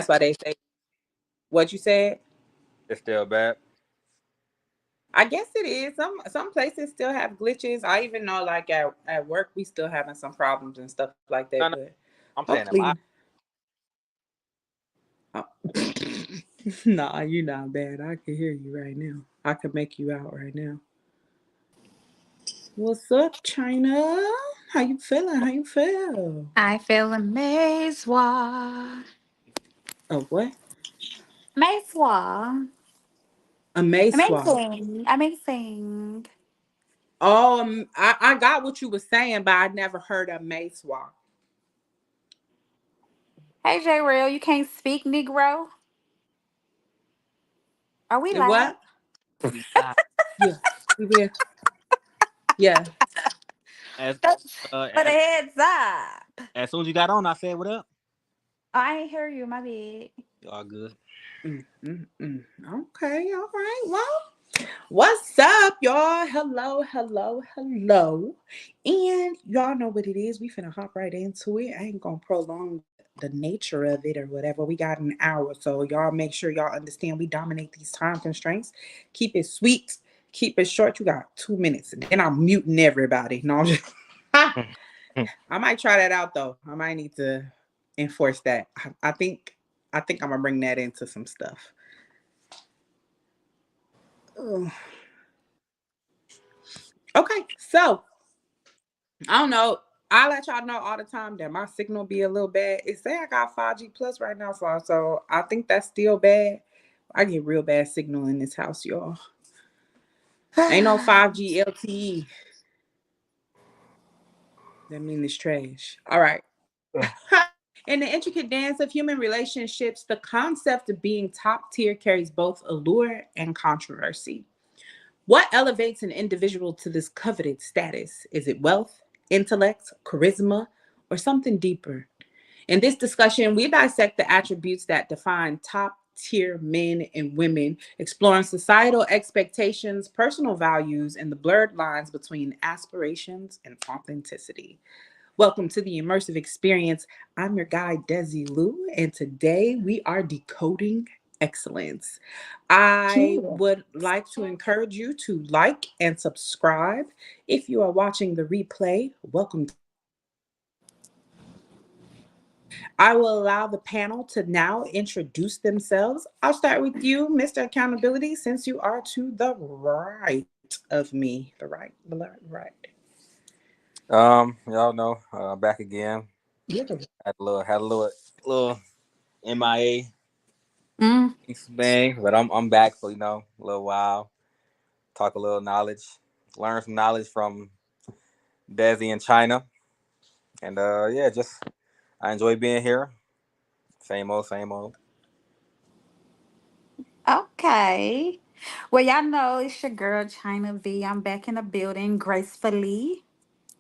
why they say what you said. It's still bad. I guess it is. Some places still have glitches. I even know like at work we still having some problems and stuff like that. No, But no, I'm saying in hopefully, my. uh, nah, you not bad. I can hear you right now. I can make you out right now. What's up, China? How you feeling? How you feel? I feel amazed. Oh, what? Amazed. A mace swap. Amazing. Amazing. I got what you were saying, but I never heard a mace swap. Hey, J Real, you can't speak, Negro? Are we live? What? We live. Yeah, we will. Yeah. As That's uh for the as, heads up. as soon as you got on, I said, "What up?" I ain't hear you, my bad. Y'all good? Okay, all right. Well, what's up, y'all? Hello, hello, hello. And y'all know what it is. We finna hop right into it. I ain't gonna prolong the nature of it or whatever. We got an hour, so y'all make sure y'all understand we dominate these time constraints. Keep it sweet, keep it short. You got 2 minutes, and then I'm muting everybody. No, I'm just I might try that out though. I might need to enforce that. I think I'm gonna bring that into some stuff. Ugh. Okay, so I don't know. I let y'all know all the time that my signal be a little bad. It say I got 5G plus right now, so I think that's still bad. I get real bad signal in this house, y'all. Ain't no 5G LTE. That mean it's trash. All right. In the intricate dance of human relationships, the concept of being top tier carries both allure and controversy. What elevates an individual to this coveted status? Is it wealth, intellect, charisma, or something deeper? In this discussion, we dissect the attributes that define top tier men and women, exploring societal expectations, personal values, and the blurred lines between aspirations and authenticity. Welcome to the immersive experience. I'm your guide, Desi Lou, and today we are decoding excellence. I Cute. would like to encourage you to like and subscribe. If you are watching the replay, welcome. I will allow the panel to now introduce themselves. I'll start with you, Mr. Accountability, since you are to the right of me. The right. Y'all know, back again. You're the Had a little MIA Mm. bang, but I'm back for a little while. Talk a little knowledge, learn some knowledge from Desi in China, and yeah, just I enjoy being here. Same old, same old. Okay. Well, y'all know it's your girl, China V. I'm back in the building gracefully.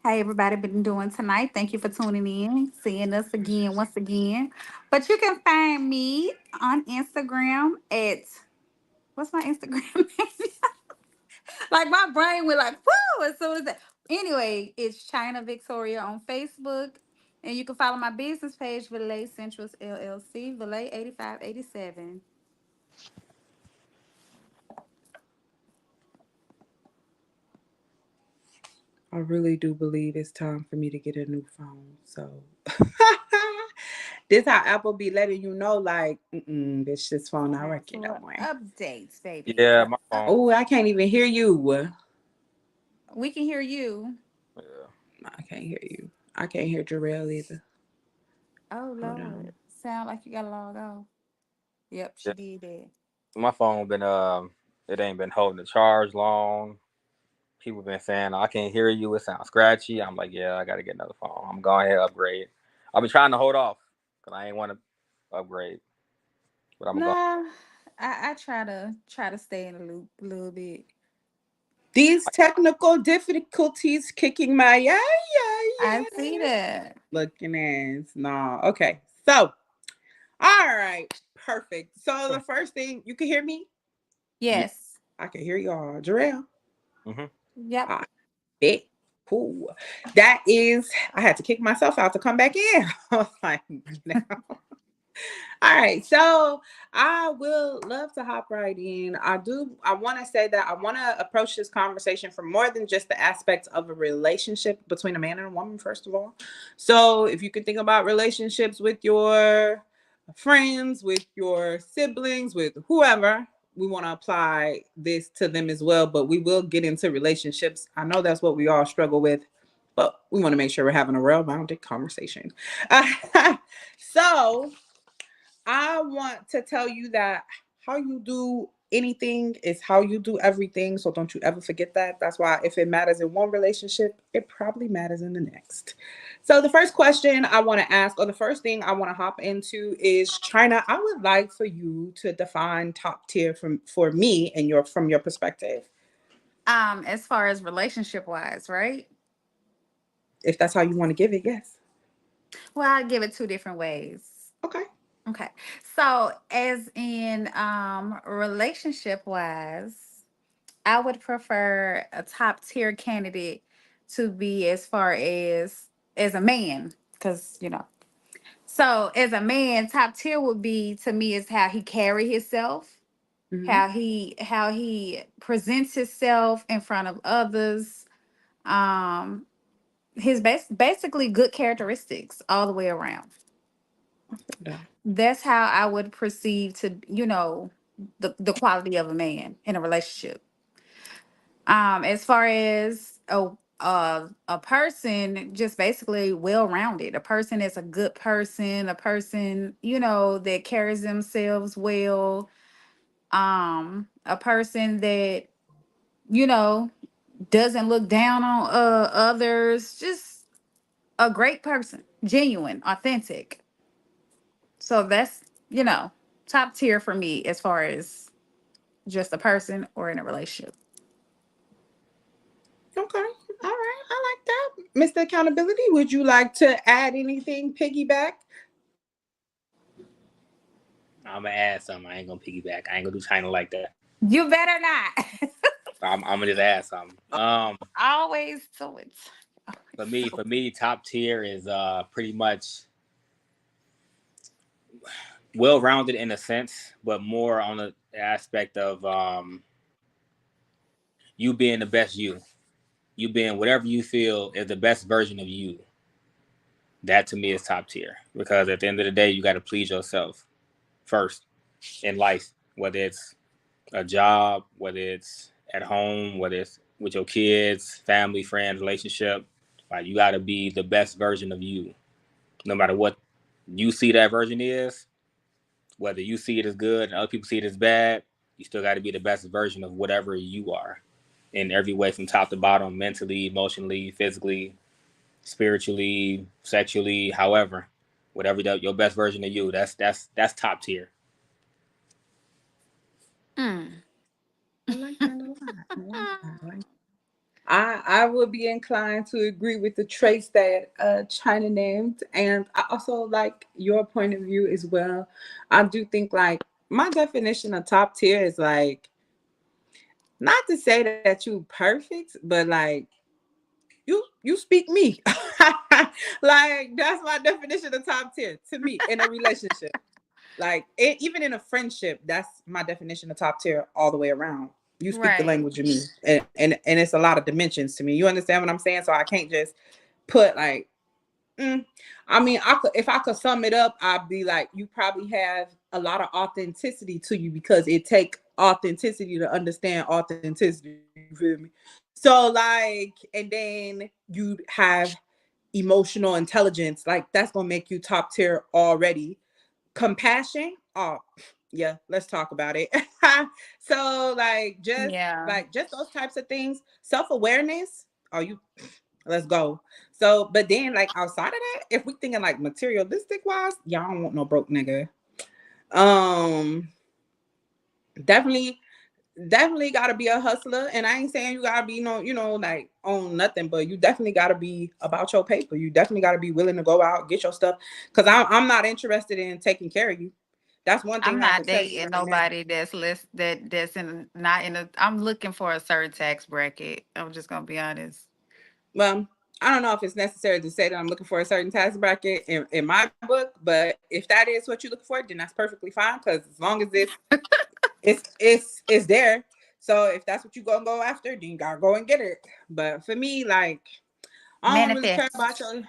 How everybody been doing tonight? Thank you for tuning in, seeing us again, once again. But you can find me on Instagram at, what's my Instagram name? Like my brain went like, whoo, as soon as that. Anyway, it's China Victoria on Facebook. And you can follow my business page, Valet Centrals LLC, Valet 8587. I really do believe it's time for me to get a new phone. So this how Apple be letting you know, like, bitch, this phone not Time working no for more. updates, baby. Yeah, my phone. Oh, I can't even hear you. We can hear you. Yeah, I can't hear you. I can't hear Jarrell either. Oh, Hold Lord. on. Sound like you got to log off. Yep, she yeah. did that. My phone been it ain't been holding the charge long. People been saying I can't hear you. It sounds scratchy. I'm like, yeah, I gotta get another phone. I'm going ahead and upgrade. I've been trying to hold off because I ain't want to upgrade, but I'm going. Nah, I try to stay in the loop a little bit. These technical difficulties kicking my I yeah. see that. Looking ass. No. Okay. So, all right. Perfect. So the first thing you can hear me? Yeah. Yes. I can hear y'all. Jarrell. Mm-hmm. Yep. I bet. Cool. That is, I had to kick myself out to come back in. I was like, no. All right, so I will love to hop right in. I want to say that I want to approach this conversation from more than just the aspects of a relationship between a man and a woman, first of all. So if you could think about relationships with your friends, with your siblings, with whoever, we want to apply this to them as well. But we will get into relationships. I know that's what we all struggle with, but we want to make sure we're having a well-rounded conversation. So I want to tell you that how you do anything is how you do everything. So don't you ever forget that. That's why if it matters in one relationship, it probably matters in the next. So the first question I want to ask, or the first thing I want to hop into is China. I would like for you to define top tier for me and your from your perspective, As far as relationship wise, right? if that's how you want to give it. Yes. Well, I give it two different ways. Okay. Okay. So as in relationship wise, I would prefer a top tier candidate to be as a man. Cause so as a man, top tier would be to me is how he carry himself, Mm-hmm. how he presents himself in front of others. Um his basically good characteristics all the way around. I feel that. That's how I would perceive to, the quality of a man in a relationship. As far as a person, just basically well rounded. A person is a good person, a person, that carries themselves well. A person that, you know, doesn't look down on others. Just a great person, genuine, authentic. So that's, top tier for me as far as just a person or in a relationship. Okay. All right. I like that. Mr. Accountability, would you like to add anything, piggyback? I'm gonna add something. I ain't gonna piggyback. I ain't gonna do China like that. You better not. I'm gonna just add something. Always do it. For Always me, do for me, top tier is pretty much well rounded in a sense, but more on the aspect of you being the best you. You being whatever you feel is the best version of you. That to me is top tier because at the end of the day, you got to please yourself first in life, whether it's a job, whether it's at home, whether it's with your kids, family, friends, relationship. Like you got to be the best version of you, no matter what you see that version is. Whether you see it as good and other people see it as bad, you still got to be the best version of whatever you are in every way, from top to bottom, mentally, emotionally, physically, spiritually, sexually, however, whatever your best version of you. That's top tier. Mm. I like that a lot. I like that. I would be inclined to agree with the traits that China named, and I also like your point of view as well. I do think like my definition of top tier is like not to say that you perfect, but like you speak me. Like that's my definition of top tier to me in a relationship. Like even in a friendship, that's my definition of top tier all the way around. You speak the Right. language of me, and it's a lot of dimensions to me. You understand what I'm saying? So I can't just put like. Mm. I mean, I could if I could sum it up, I'd be like, you probably have a lot of authenticity to you because it take authenticity to understand authenticity. You feel me? So like, and then you have emotional intelligence. Like that's gonna make you top tier already. Compassion, oh yeah, let's talk about it. So Yeah. like just those types of things. Self-awareness, oh you let's go. So but then like outside of that, if we thinking like materialistic wise, y'all don't want no broke nigga. um Definitely, definitely gotta be a hustler. And I ain't saying you gotta be no, like on nothing, but you definitely gotta be about your paper. You definitely gotta be willing to go out, get your stuff. Cause I'm not interested in taking care of you. That's one I'm thing I not could tell you dating right now. nobody that's in not in a I'm looking for a certain tax bracket. I'm just gonna be honest. Well, I don't know if it's necessary to say that I'm looking for a certain tax bracket in my book, but if that is what you're looking for, then that's perfectly fine. Because as long as it's there, so if that's what you gonna go after, then you gotta go and get it. But for me, like, I don't really care about Manifest. your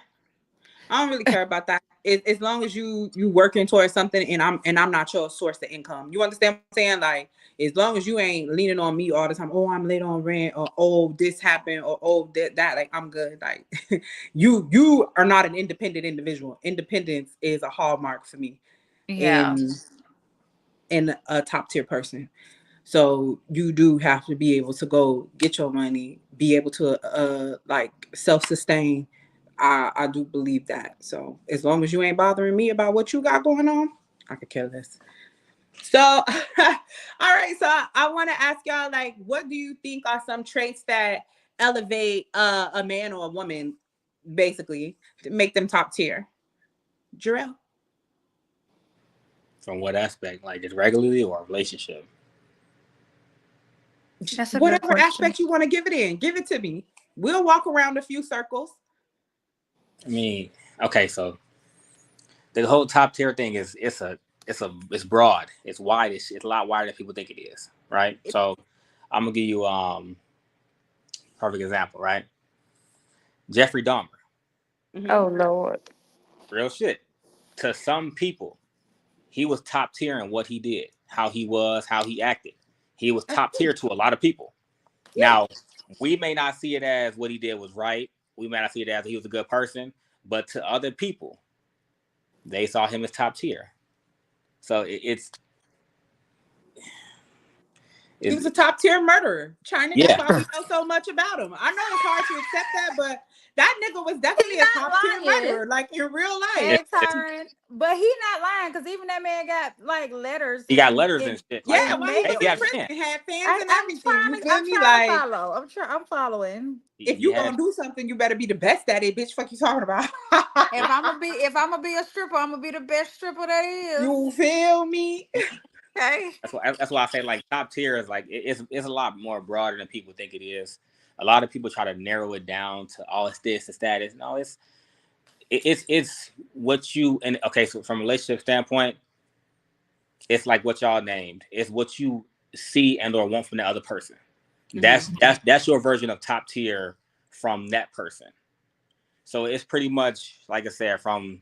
I don't really care about that. As long as you working towards something, and I'm not your source of income. You understand what I'm saying? Like, as long as you ain't leaning on me all the time. Oh, I'm late on rent, or oh, this happened, or oh, that. Like, I'm good. Like, you are not an independent individual. Independence is a hallmark for me Yeah. in a top tier person. So you do have to be able to go get your money, be able to like self sustain. I do believe that. So as long as you ain't bothering me about what you got going on, I could care less. So all right, so I want to ask y'all, like, what do you think are some traits that elevate a man or a woman, basically, to make them top tier? Jarrell? From what aspect? Like just regularly or relationship? That's a good Whatever question. aspect you want to give it in, give it to me. We'll walk around a few circles. I mean, okay, so the whole top tier thing is it's broad, it's wide, it's a lot wider than people think it is, right? So I'm gonna give you perfect example, right? Jeffrey Dahmer, Mm-hmm. Oh Lord. real shit. To some people, he was top tier in what he did, how he was, how he acted. He was top tier to a lot of people. Yeah. Now, we may not see it as what he did was right. We may not see it as he was a good person, but to other people, they saw him as top tier. So He was it's a top tier murderer. China, that's yeah, why we know so much about him. I know it's hard to accept that, but that nigga was He definitely a top tier not lying. murderer, like in real life. Hey, Tyron. But he not lying because even that man got like letters he got letters and shit. Like, Yeah, in while he hey, was he in mail. had fans. prison, had fans and I'm everything. You trying to feel I'm me? trying to Like, follow. I'm following. if He you had gonna do something, you better be the best at it, bitch. Fuck you talking about? yeah. If I'm gonna be a stripper, I'm gonna be the best stripper that is. You feel me? Okay. That's why I say like top tier is like it's a lot more broader than people think it is. A lot of people try to narrow it down to oh it's this, it's that. It's no, it's what you and okay. So from a relationship standpoint, it's like what y'all named. It's what you see and or want from the other person. Hmm. That's your version of top tier from that person. So it's pretty much like I said from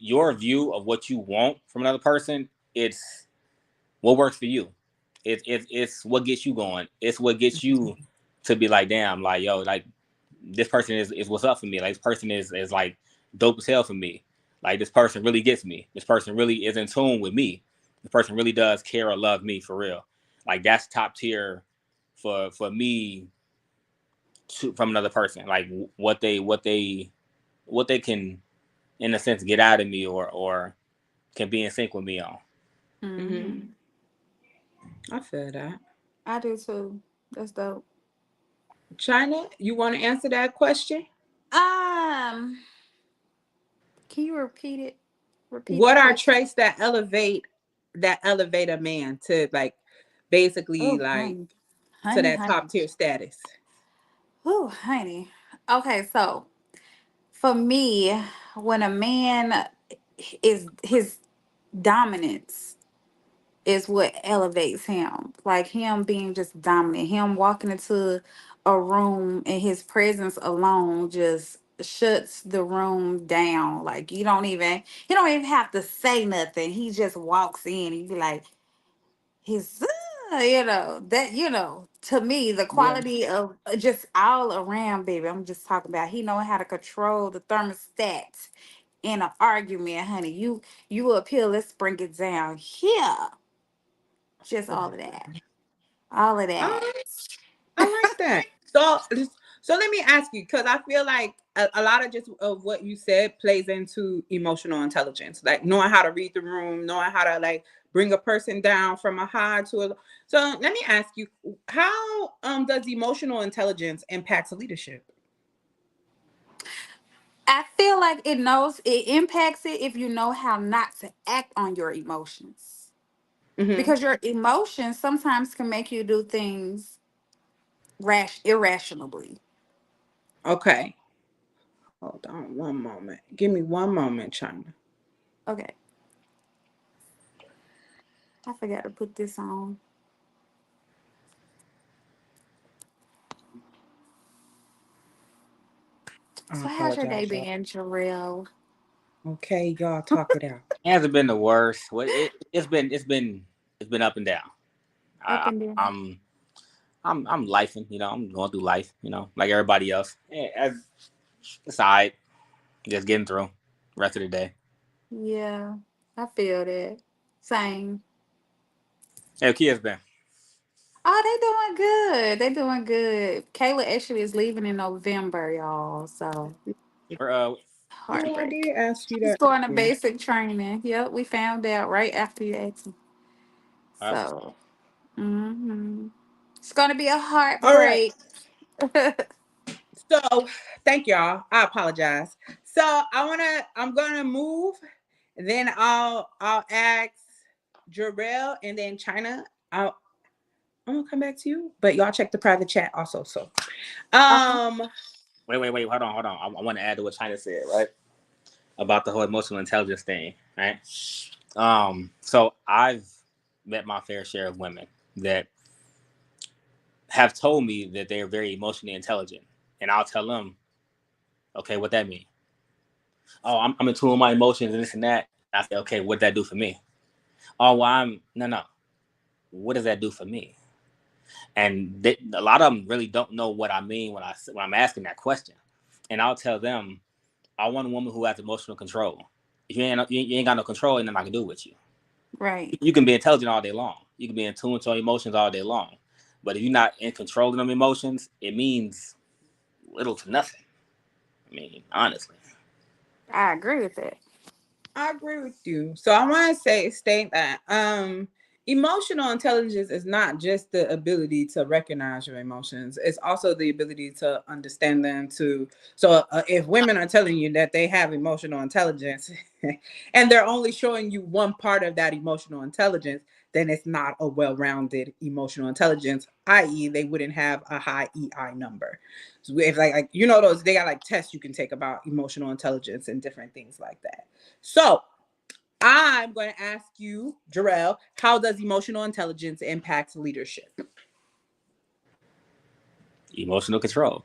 your view of what you want from another person. It's what works for you. It's what gets you going. It's what gets you to be like, damn, like yo, like this person is what's up for me. Like this person is like dope as hell for me. Like this person really gets me. This person really is in tune with me. This person really does care or love me for real. Like that's top tier for me from another person. Like what they can in a sense get out of me or can be in sync with me on. Hmm. Hmm. I feel that. I do too. That's dope. China, you want to answer that question? Um, can you repeat it? Repeat the What are question. traits that elevate a man to, like, basically, Oh, like, honey, to honey, that honey. top tier status? Oh, honey. Okay, so for me, when a man is his dominance is what elevates him. Like him being just dominant, him walking into a room and his presence alone just shuts the room down. Like you don't even have to say nothing. He just walks in and you be like, he's that to me the Yeah. quality of just all around, baby. I'm just talking about he know how to control the thermostat in an argument, honey. You up here, let's bring it down here. Just all of that. All of All that. right. I like that. So let me ask you, because I feel like a lot of just of what you said plays into emotional intelligence, like knowing how to read the room, knowing how to, like, bring a person down from a high to a. So let me ask you, how does emotional intelligence impact leadership? I feel like it impacts it if you know how not to act on your emotions. Hmm. Because your emotions sometimes can make you do things irrationally. Okay. Hold on one moment. Give me one moment, China. Okay. I forgot to put this on. I So how's your day apologize, y'all. been, Jarrell? Okay, y'all talk it out. It hasn't been the worst. Well, it's been up and down. Up I, and down. I'm lifing. I'm going through life. Like everybody else. It's alright. Just getting through. Rest of the day. Yeah, I feel that. Same. Hey, kids been. Oh, they doing good. They doing good. Kayla actually is leaving in November, y'all. So We're, Oh, I heartbreak. did ask you She's that going to earlier. basic training. Yep, we found out right after you asked me. that's what's So, it's gonna be a All right. heartbreak. So thank y'all. I apologize. So I'm gonna move. Then I'll ask Jarrell and then China. I'm gonna come back to you. But y'all check the private chat also. So Uh-huh. um wait. Hold on. I want to add to what China said, right? About the whole emotional intelligence thing, right? So I've met my fair share of women that have told me that they are very emotionally intelligent, and I'll tell them, okay, what that mean? Oh, I'm in tune with my emotions and this and that. I say, okay, what that do for me? Oh, well, no. What does that do for me? And a lot of them really don't know what I mean when I'm asking that question. And I'll tell them, I want a woman who has emotional control. If you ain't got no control, ain't nothing I can do with you. Right. You can be intelligent all day long. You can be in tune with your emotions all day long. But if you're not in control of them emotions, it means little to nothing. I mean, honestly. I agree with that. I agree with you. So I want to state that emotional intelligence is not just the ability to recognize your emotions. It's also the ability to understand them. If women are telling you that they have emotional intelligence, and they're only showing you one part of that emotional intelligence, then it's not a well-rounded emotional intelligence. I.e., they wouldn't have a high EI number. So if like those they got like tests you can take about emotional intelligence and different things like that. So I'm going to ask you, Jarrell, how does emotional intelligence impact leadership? Emotional control.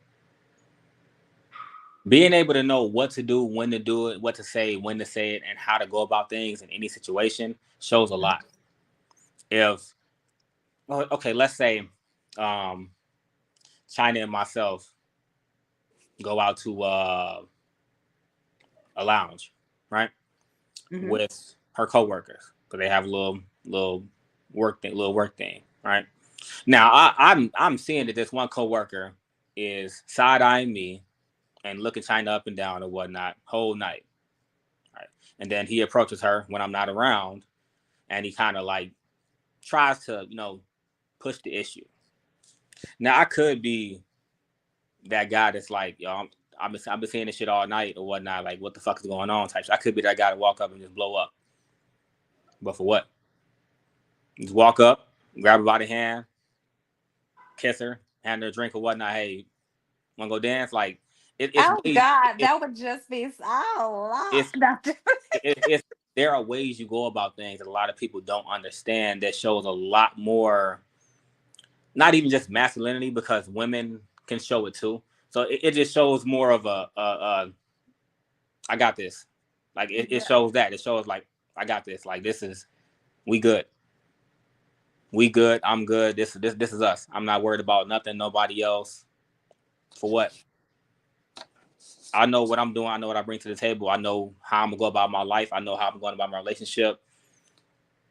Being able to know what to do, when to do it, what to say, when to say it, and how to go about things in any situation shows a lot. If okay, let's say um, China and myself go out to a lounge, right, Mm-hmm. with her coworkers because they have a little work thing, right. Now I'm seeing that this one coworker is side eyeing me and looking China up and down and whatnot whole night, right, and then he approaches her when I'm not around, and he kind of like tries to push the issue. Now I could be that guy that's like, yo, I've been seeing this shit all night or whatnot. Like, what the fuck is going on? Type shit. I could be that guy to walk up and just blow up. But for what? Just walk up, grab her by the hand, kiss her, hand her a drink or whatnot. Hey, wanna go dance? Like, it's Oh ways. God, that would just be so It's long. it's there are ways you go about things that a lot of people don't understand. That shows a lot more. Not even just masculinity, because women can show it too. So it just shows more of a I got this. Like it Yeah. shows that. It shows like I got this. Like this is we good. We good. I'm good. This is us. I'm not worried about nothing, nobody else. For what? I know what I'm doing. I know what I bring to the table. I know how I'm gonna go about my life. I know how I'm going about my relationship.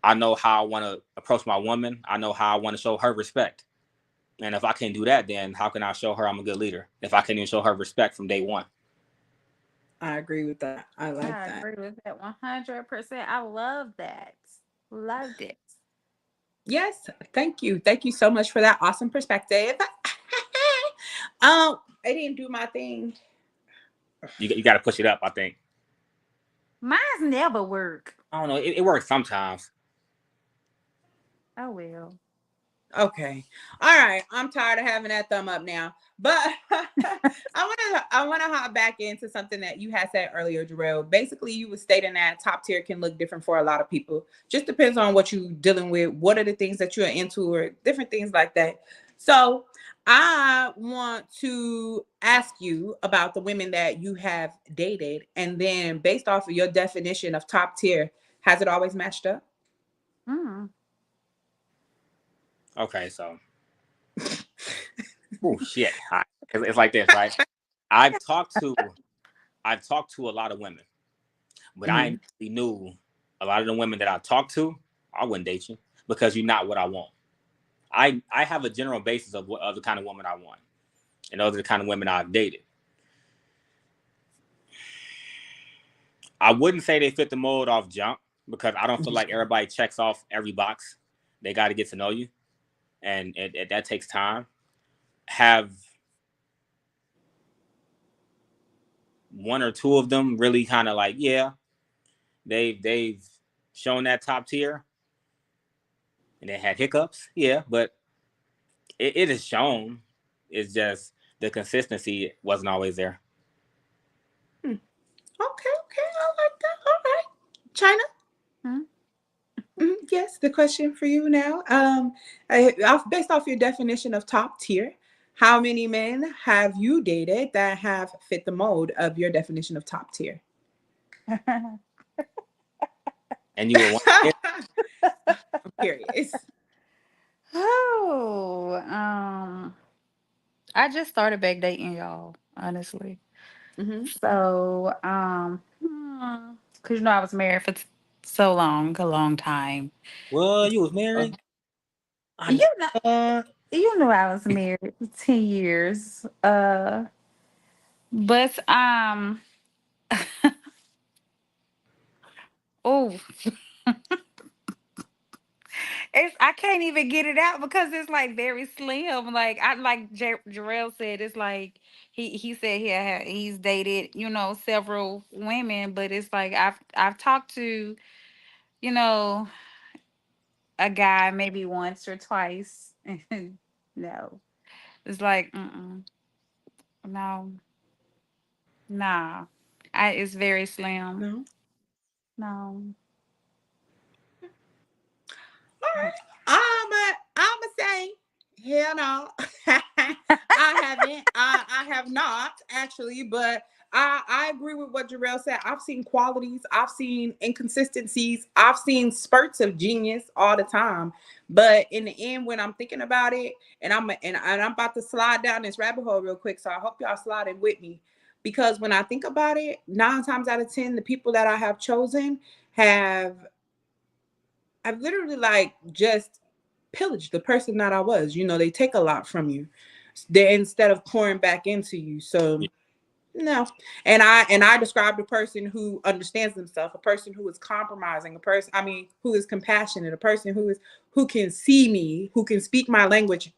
I know how I want to approach my woman. I know how I want to show her respect. And if I can't do that, then how can I show her I'm a good leader? If I can't even show her respect from day one. I agree with that. I like I that. agree with that 100%. I love that. Loved it. Yes, thank you. Thank you so much for that awesome perspective. I didn't do my thing. You got to push it up. I think. Mine's never work. I don't know. It works sometimes. Oh well. Okay. All right. I'm tired of having that thumb up now. But I wanna hop back into something that you had said earlier, Jarrell. Basically, you were stating that top tier can look different for a lot of people. Just depends on what you're dealing with, what are the things that you're into, or different things like that. So I want to ask you about the women that you have dated, and then based off of your definition of top tier, has it always matched up? Mm. Okay, so oh shit, it's like this, right? I've talked to I've talked to a lot of women, but I Mhm. immediately knew a lot of the women that I talked to, I wouldn't date you because you're not what I want. I have a general basis of what of the kind of woman I want, and those are the kind of women I've dated. I wouldn't say they fit the mold off jump because I don't feel like everybody checks off every box. They got to get to know you, and that takes time. Have one or two of them really kind of like, yeah, they've shown that top tier, and they had hiccups, yeah, but it is shown. It's just the consistency wasn't always there. Hmm. Okay, okay, I like that. All right, China. Mm. Yes, the question for you now. Based off your definition of top tier, how many men have you dated that have fit the mold of your definition of top tier? And you were one I'm kid. curious. Oh, I just started back dating y'all, honestly. Hmm. So, cause I was married for so long, a long time. Well, you was Uh, married. I You know, uh, you knew I was married for 10 years. But oh, it's I can't even get it out because it's like very slim. Like I like Jarrell said, it's like he said he's dated several women, but it's like I've talked to you know a guy maybe once or twice. No, it's like no, nah. It's very slim. No. No. All right. I'ma say, hell no. I haven't. I have not actually, but I agree with what Jarrell said. I've seen qualities, I've seen inconsistencies, I've seen spurts of genius all the time. But in the end, when I'm thinking about it, and I'm about to slide down this rabbit hole real quick, so I hope y'all sliding with me. Because when I think about it, 9 times out of 10, the people that I have chosen have I've literally like just pillaged the person that I was. They take a lot from you. They instead of pouring back into you. So yeah. no. And I described a person who understands themselves, a person who is compromising, a person who is compassionate, a person who can see me, who can speak my language.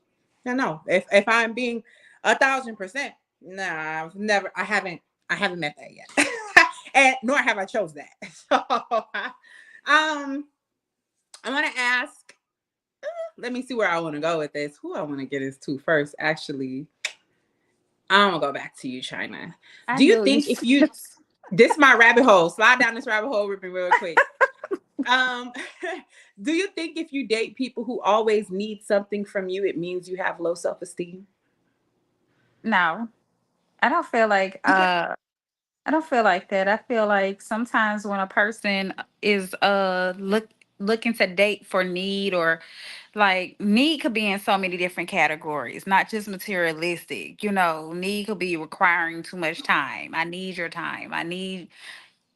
No. If I'm being 1,000%, nah, I haven't met that yet. And nor have I chose that. So um I want to ask. Let me see where I want to go with this. Who I want to get this to first. Actually, I'm gonna go back to you, China. I Do you knew you. think if you this my rabbit hole? Slide down this rabbit hole with me real quick. Um, do you think if you date people who always need something from you, it means you have low self esteem? No, I don't feel like Okay. I don't feel like that. I feel like sometimes when a person is looking to date for need, or like need could be in so many different categories, not just materialistic. Need could be requiring too much time. I need your time. I need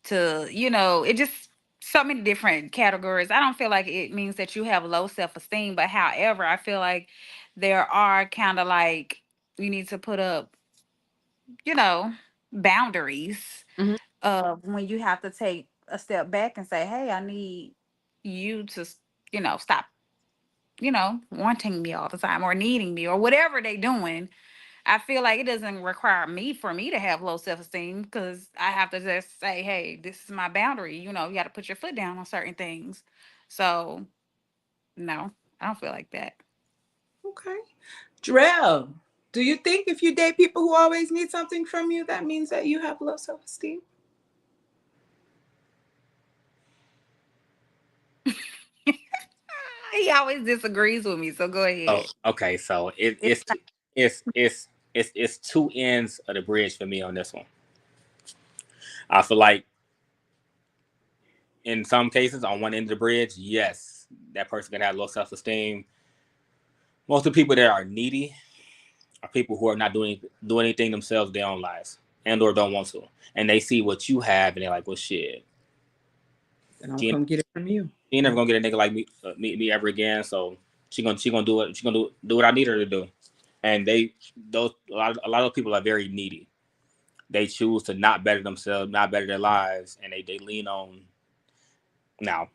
to, it just so many different categories. I don't feel like it means that you have low self-esteem, but however, I feel like there are kind of like you need to put up, you know, boundaries Hmm. of when you have to take a step back and say, "Hey, I need you to, stop, wanting me all the time or needing me or whatever they doing." I feel like it doesn't require me for me to have low self esteem because I have to just say, "Hey, this is my boundary." You got to put your foot down on certain things. So no, I don't feel like that. Okay. Drell, do you think if you date people who always need something from you, that means that you have low self-esteem? He always disagrees with me, so go Oh, ahead. okay. So It's it's two ends of the bridge for me on this one. I feel like in some cases, on one end of the bridge, yes, that person can have low self esteem. Most of the people that are needy are people who are not doing anything themselves in their own lives and or don't want to, and they see what you have and they're like, well, shit, Then I'll she ain't, come get it from you. she ain't never gonna get a nigga like me ever again. So she gonna do it. She gonna do what I need her to do. And a lot of people are very needy. They choose to not better themselves, not better their lives, and they lean on now.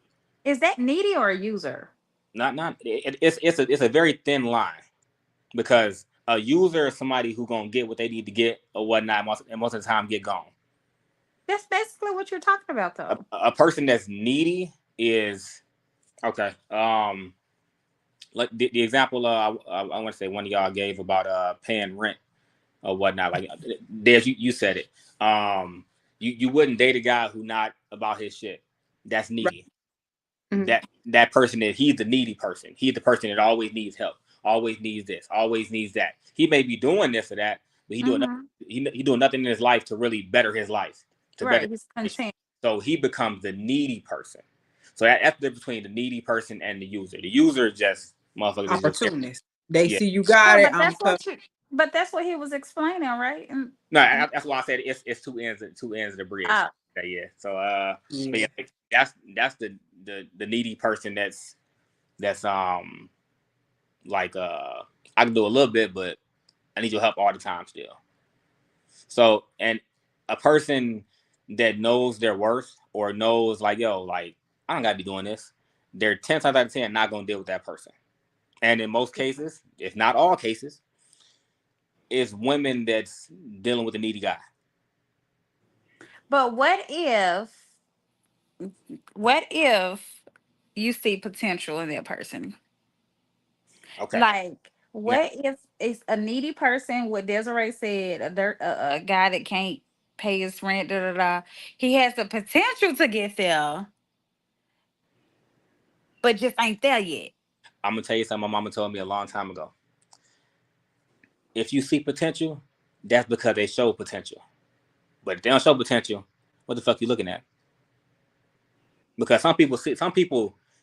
is that needy or a user? It's a very thin line because a user is somebody who gonna get what they need to get or whatnot, and most of the time get gone. That's basically what you're talking about, A, though. a person that's needy is okay. Like the example I want to say one of y'all gave about paying rent or whatnot. Like Des, you said it. You wouldn't date a guy who not about his shit. That's Right. needy. Mhm. That person is he's the needy person. He's the person that always needs help, always needs this, always needs that. He may be doing this or that, but Mm-hmm. he doing nothing in his life to really better his life, to better Right. his He's situation. content. So he becomes the needy person. So that's the difference between the needy person and the user. The user is just motherfuckers is just Opportunist. They yeah. see you Yeah, got it. but I'm coming. that's what he was explaining, right? And No, that's why I said it's two ends of the bridge. uh, Yeah. So but Yeah. yeah, that's the needy person that's like I can do a little bit, but I need your help all the time still. So and a person that knows their worth or knows like yo like I don't gotta be doing this. They're 10 times out of 10 not gonna deal with that person. And in most cases, if not all cases, it's women that's dealing with a needy guy. but what if you see potential in that person? Okay. Like, Now what if it's a needy person? What Desiree said, a guy that can't pay his rent, da da da. He has the potential to get there, but just ain't there yet. I'm gonna tell you something my mama told me a long time ago. If you see potential, that's because they show potential. But if they don't show potential, what the fuck you looking at? Because some people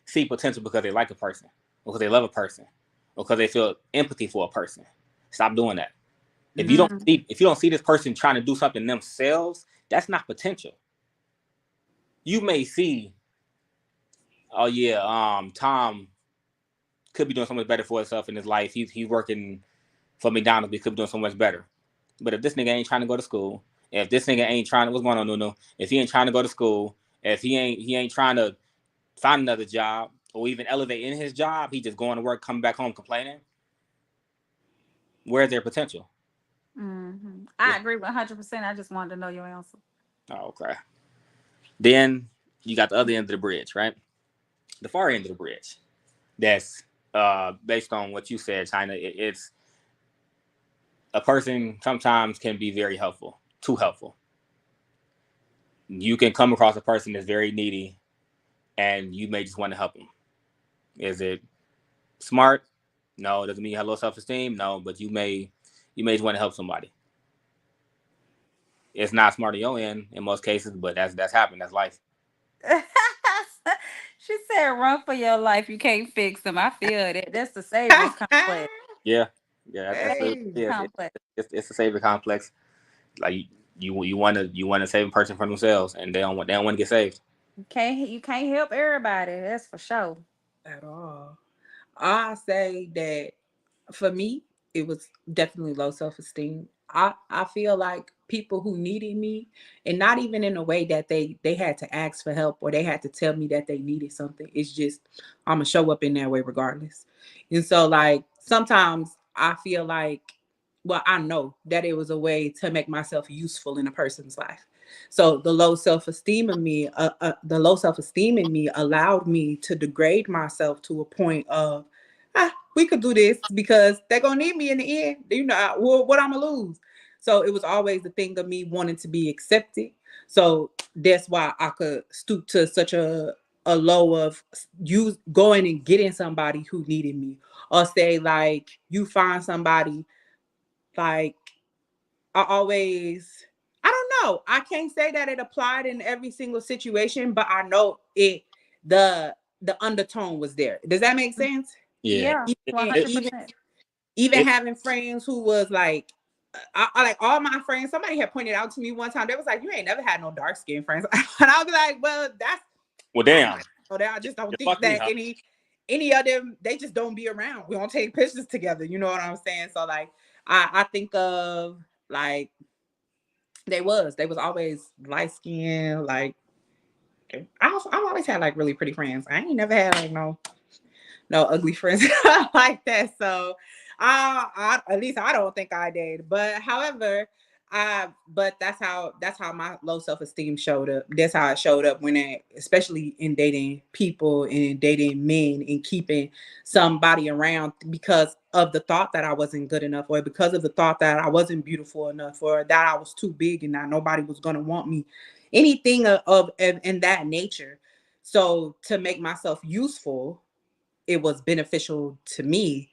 see potential because they like a person, or because they love a person, or because they feel empathy for a person. Stop doing that. Mm. If you don't see this person trying to do something themselves, that's not potential. You may see, oh yeah, Tom could be doing so much better for himself in his life. He's working for McDonald's, but he could be doing so much better. But if this nigga ain't trying to go to school, if this nigga ain't trying to, what's going on, Nuno? If he ain't trying to go to school, if he ain't trying to find another job or even elevate in his job, he just going to work, coming back home complaining. Where's their potential? I Yeah. agree 100%. I just wanted to know your answer. Oh, okay. Then you got the other end of the bridge, right? The far end of the bridge. That's based on what you said, China. It's a person sometimes can be very helpful, too helpful. You can come across a person that's very needy, and you may just want to help them. Is it smart? No. Doesn't mean you have low self esteem. No, but you may just want to help somebody. It's not smart on your end in most cases, but that's happened. That's life. She said, "Run for your life. You can't fix them." I feel that. That's the savior's complex. Yeah, yeah, that's what it Hey. is. Complex. It's a savior complex. Like you want to save a person from themselves, and they don't want to get saved. You can't help everybody. That's for sure. At all. I say that for me, it was definitely low self esteem. I feel like people who needed me, and not even in a way that they had to ask for help or they had to tell me that they needed something. It's just I'm gonna show up in that way regardless. And so like sometimes I feel like, well, I know that it was a way to make myself useful in a person's life. So the low self esteem in me allowed me to degrade myself to a point of, we could do this because they're gonna need me in the end. You know, what I'm gonna lose. So it was always the thing of me wanting to be accepted. So that's why I could stoop to such a low of you going and getting somebody who needed me, or say like you find somebody like I always. I don't know. I can't say that it applied in every single situation, but I know it. The the undertone was there. Does that make sense? Yeah. Yeah, Even even 100%. even It, having friends who was like, I like all my friends. Somebody had pointed out to me one time. They was like, "You ain't never had no dark skinned friends," and I was like, "Well, that's well, I damn. might know that. I just don't think Fuck me, that huh? any of them. They just don't be around. We don't take pictures together. You know what I'm saying? So like, I think of like they was always light skinned. Like I've always had like really pretty friends. I ain't never had like no ugly friends like that. So, at least I don't think I did. But however, but that's how my low self esteem showed up. That's how it showed up when especially in dating people and dating men and keeping somebody around because of the thought that I wasn't good enough, or because of the thought that I wasn't beautiful enough, or that I was too big and that nobody was gonna want me, anything of in that nature. So to make myself useful, it was beneficial to me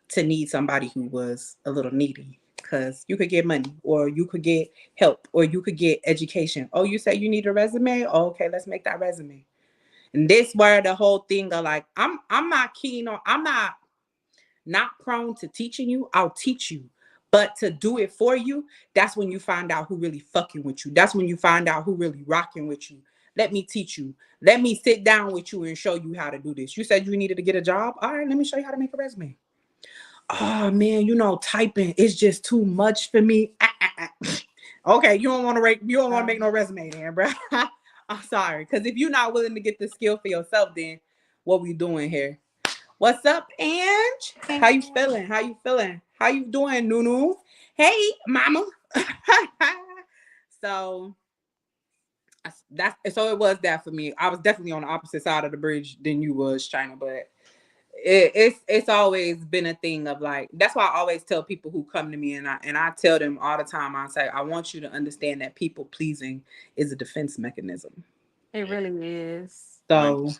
to need somebody who was a little needy, because you could get money or you could get help or you could get education. Oh, you say you need a resume? Oh, okay, let's make that resume. And this where the whole thing of like I'm not keen on, I'm not prone to teaching you. I'll teach you. But to do it for you, that's when you find out who really fucking with you. That's when you find out who really rocking with you. Let me teach you. Let me sit down with you and show you how to do this. You said you needed to get a job. All right, let me show you how to make a resume. Oh man, typing is just too much for me. Okay, you don't want to make no resume then, bro. I'm sorry, because if you're not willing to get the skill for yourself, then what we doing here? What's up, Ange? How you feeling? How you feeling? How you doing, Nunu? Hey, mama. So so it was that for me. I was definitely on the opposite side of the bridge than you was, China, but it's always been a thing of like, that's why I always tell people who come to me, and I tell them all the time, I say, I want you to understand that people pleasing is a defense mechanism. It really is. When So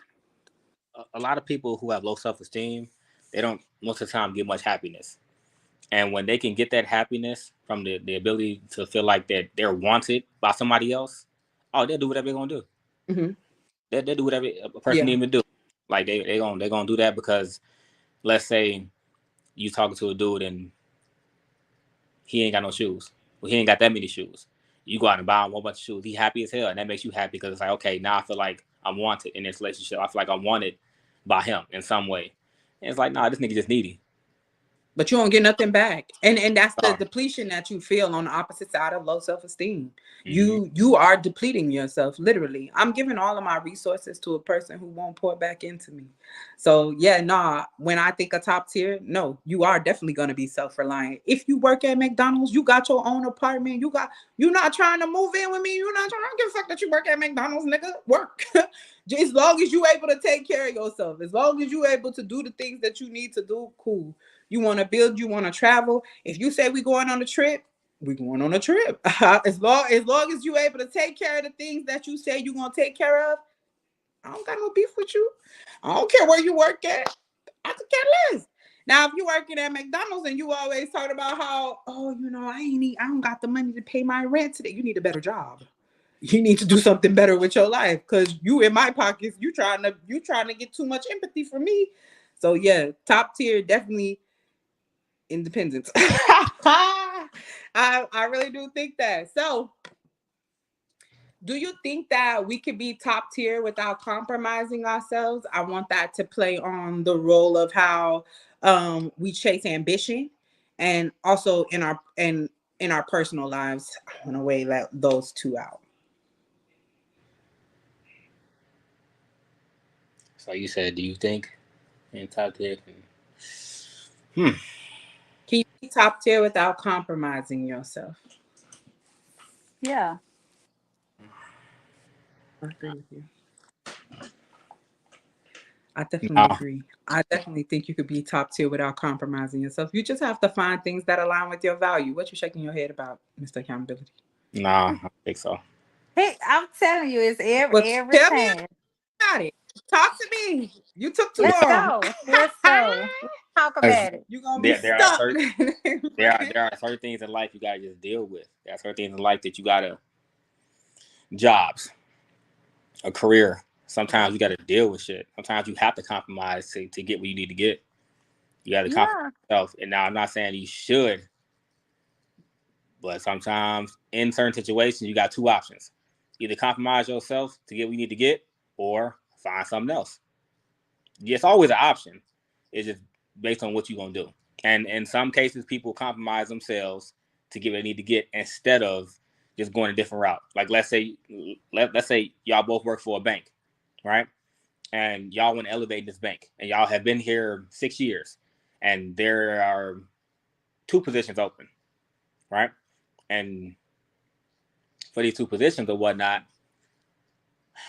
a lot of people who have low self esteem, they don't most of the time get much happiness. And when they can get that happiness from the ability to feel like that they're wanted by somebody else, oh, they'll do whatever they're gonna do. mhm, They'll do whatever a person yeah. need to do. Like they gonna do that because let's say you talking to a dude and he ain't got no shoes. Well, he ain't got that many shoes. You go out and buy him a whole bunch of shoes. He happy as hell, and that makes you happy because it's like, okay, now I feel like I'm wanted in this relationship. I feel like I'm wanted by him in some way. And it's like, nah, this nigga just needy. But you don't get nothing back, and that's the Sorry. depletion that you feel on the opposite side of low self-esteem. Mm-hmm. You are depleting yourself, literally. I'm giving all of my resources to a person who won't pour back into me. So yeah, nah, when I think of top tier, no, you are definitely going to be self-reliant. If you work at McDonald's, you got your own apartment, you're not trying to move in with me, you're not trying, I don't give a fuck that you work at McDonald's, nigga. Work. As long as you able to take care of yourself, as long as you able to do the things that you need to do, cool. You want to build, you want to travel. If you say we going on a trip, we going on a trip. as long as you able to take care of the things that you say you gonna take care of, I don't got no beef with you. I don't care where you work at. I could care less. Now, if you working at McDonald's and you always talk about how, oh, I don't got the money to pay my rent today. You need a better job. You need to do something better with your life, because you in my pockets. You trying to get too much empathy from me. So yeah, top tier definitely independence. I really do think that. So, do you think that we could be top tier without compromising ourselves? I want that to play on the role of how we chase ambition, and also in our personal lives. I want to weigh those two out. So you said, do you think in top tier? Hmm. Can you be top tier without compromising yourself? Yeah. I agree with you. I definitely No, agree. I definitely think you could be top tier without compromising yourself. You just have to find things that align with your value. What you shaking your head about, Mr. Accountability? nah, I don't think so. Hey, I'm telling you, it's Well, every tell me time. about it. Talk to me. You took too Let's Because long. go. Let's go. Let's talk about it. You're gonna be there are stuck. certain there are certain things in life you gotta just deal with. There are certain things in life that you gotta jobs, a career. Sometimes you gotta deal with shit. Sometimes you have to compromise to get what you need to get. You gotta compromise Yeah. yourself. And now I'm not saying you should, but sometimes in certain situations you got two options. Either compromise yourself to get what you need to get or find something else. It's always an option. It's just based on what you're gonna do. And in some cases, people compromise themselves to get what they need to get instead of just going a different route. Like let's say y'all both work for a bank, right? And y'all want to elevate this bank, and y'all have been here 6 years, and there are two positions open, right? And for these two positions or whatnot,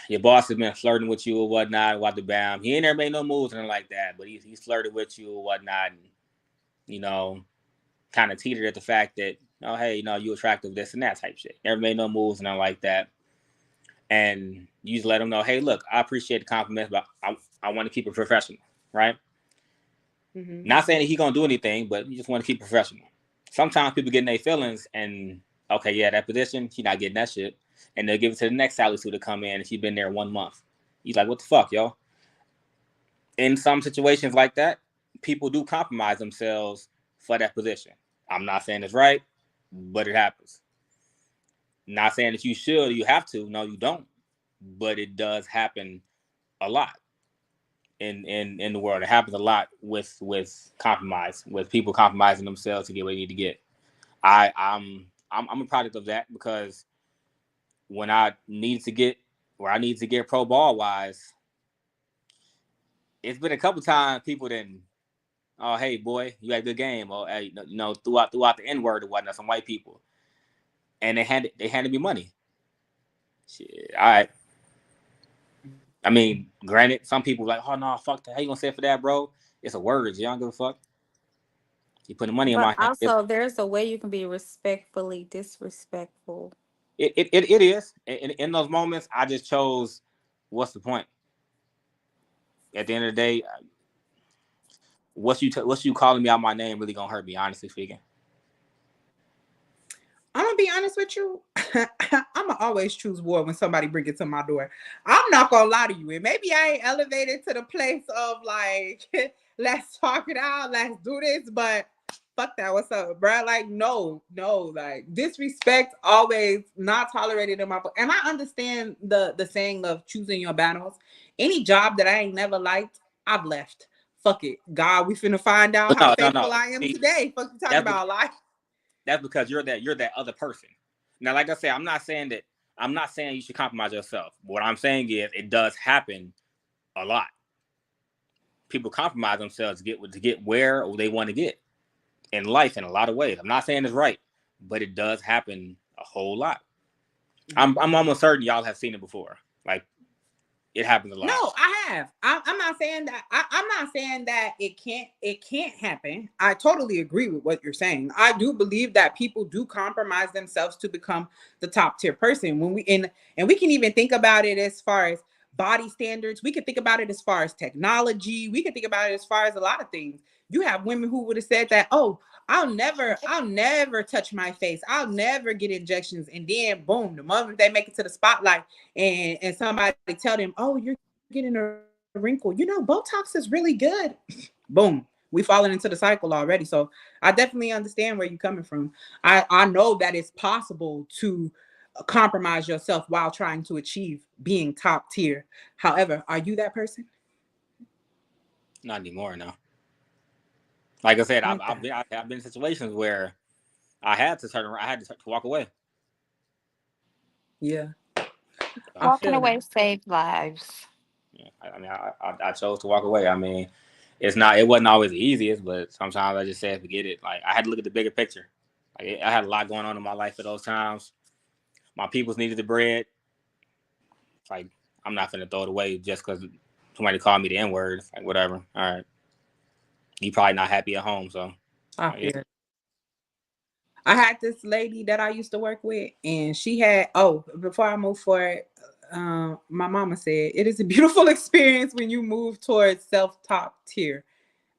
your boss has been flirting with you or whatnot, what the bam. He ain't never made no moves and like that, but he's flirted with you or whatnot, and you know, kind of teetered at the fact that, oh hey, you attractive, this and that type shit. Never made no moves and nothing like that. And you just let him know, hey, look, I appreciate the compliments, but I want to keep it professional, right? Mm-hmm. Not saying that he gonna do anything, but you just want to keep it professional. Sometimes people get in their feelings and okay, yeah, that position, he not getting that shit. And they'll give it to the next salary to come in and she's been there 1 month. He's like, what the fuck, yo? In some situations like that, people do compromise themselves for that position. I'm not saying it's right, but it happens. Not saying that you should or you have to. No, you don't. But it does happen a lot in the world. It happens a lot with compromise, with people compromising themselves to get what they need to get. I'm a product of that because when I need to get where I need to get pro ball wise, it's been a couple times people didn't. Oh, hey boy, you had a good game. Or hey, throughout the N word or whatnot, some white people, and they handed me money. Shit, all right. I mean, granted, some people like, oh no, fuck that. How you gonna say it for that, bro? It's a word. You don't give a fuck. You put the money in But my hand. also, there's a way you can be respectfully disrespectful. It is. In those moments, I just chose. What's the point? At the end of the day, what's you calling me out my name really gonna hurt me? Honestly speaking. I'm gonna be honest with you. I'm gonna always choose war when somebody bring it to my door. I'm not gonna lie to you, and maybe I ain't elevated to the place of like, let's talk it out, let's do this. But fuck that. What's up, bro? Like, no, like disrespect always not tolerated in my book. And I understand the saying of choosing your battles. Any job that I ain't never liked, I've left. Fuck it, God. We finna find out But how no. faithful I am See, today. Fuck you talking that's about, like. that's because you're that other person. Now, like I said, I'm not saying you should compromise yourself. What I'm saying is it does happen a lot. People compromise themselves to get where they want to get in life in a lot of ways. I'm not saying it's right, but it does happen a whole lot. I'm almost certain y'all have seen it before. Like it happens a No, lot. I have. I'm not saying that. I'm not saying that it can't happen. I totally agree with what you're saying. I do believe that people do compromise themselves to become the top tier person. When we and we can even think about it as far as body standards. We can think about it as far as technology. We can think about it as far as a lot of things. You have women who would have said that, oh, I'll never touch my face. I'll never get injections. And then boom, the moment they make it to the spotlight and somebody tell them, oh, you're getting a wrinkle. Botox is really good. Boom. We falling into the cycle already. So I definitely understand where you're coming from. I know that it's possible to compromise yourself while trying to achieve being top tier. However, are you that person? Not anymore now. Like I said, I I've, like I've that. been I've been in situations where I had to turn around. I had to walk away. Yeah, So, I Walking feel away that. saved lives. yeah, I chose to walk away. I mean, it wasn't always the easiest, but sometimes I just said forget it. Like I had to look at the bigger picture. Like I had a lot going on in my life at those times. My peoples needed the bread. Like I'm not gonna throw it away just because somebody called me the N word. Like whatever. All right, you probably not happy at home, so I yeah. feel. I had this lady that I used to work with, and she had. Oh, before I move forward, my mama said it is a beautiful experience when you move towards self-top tier.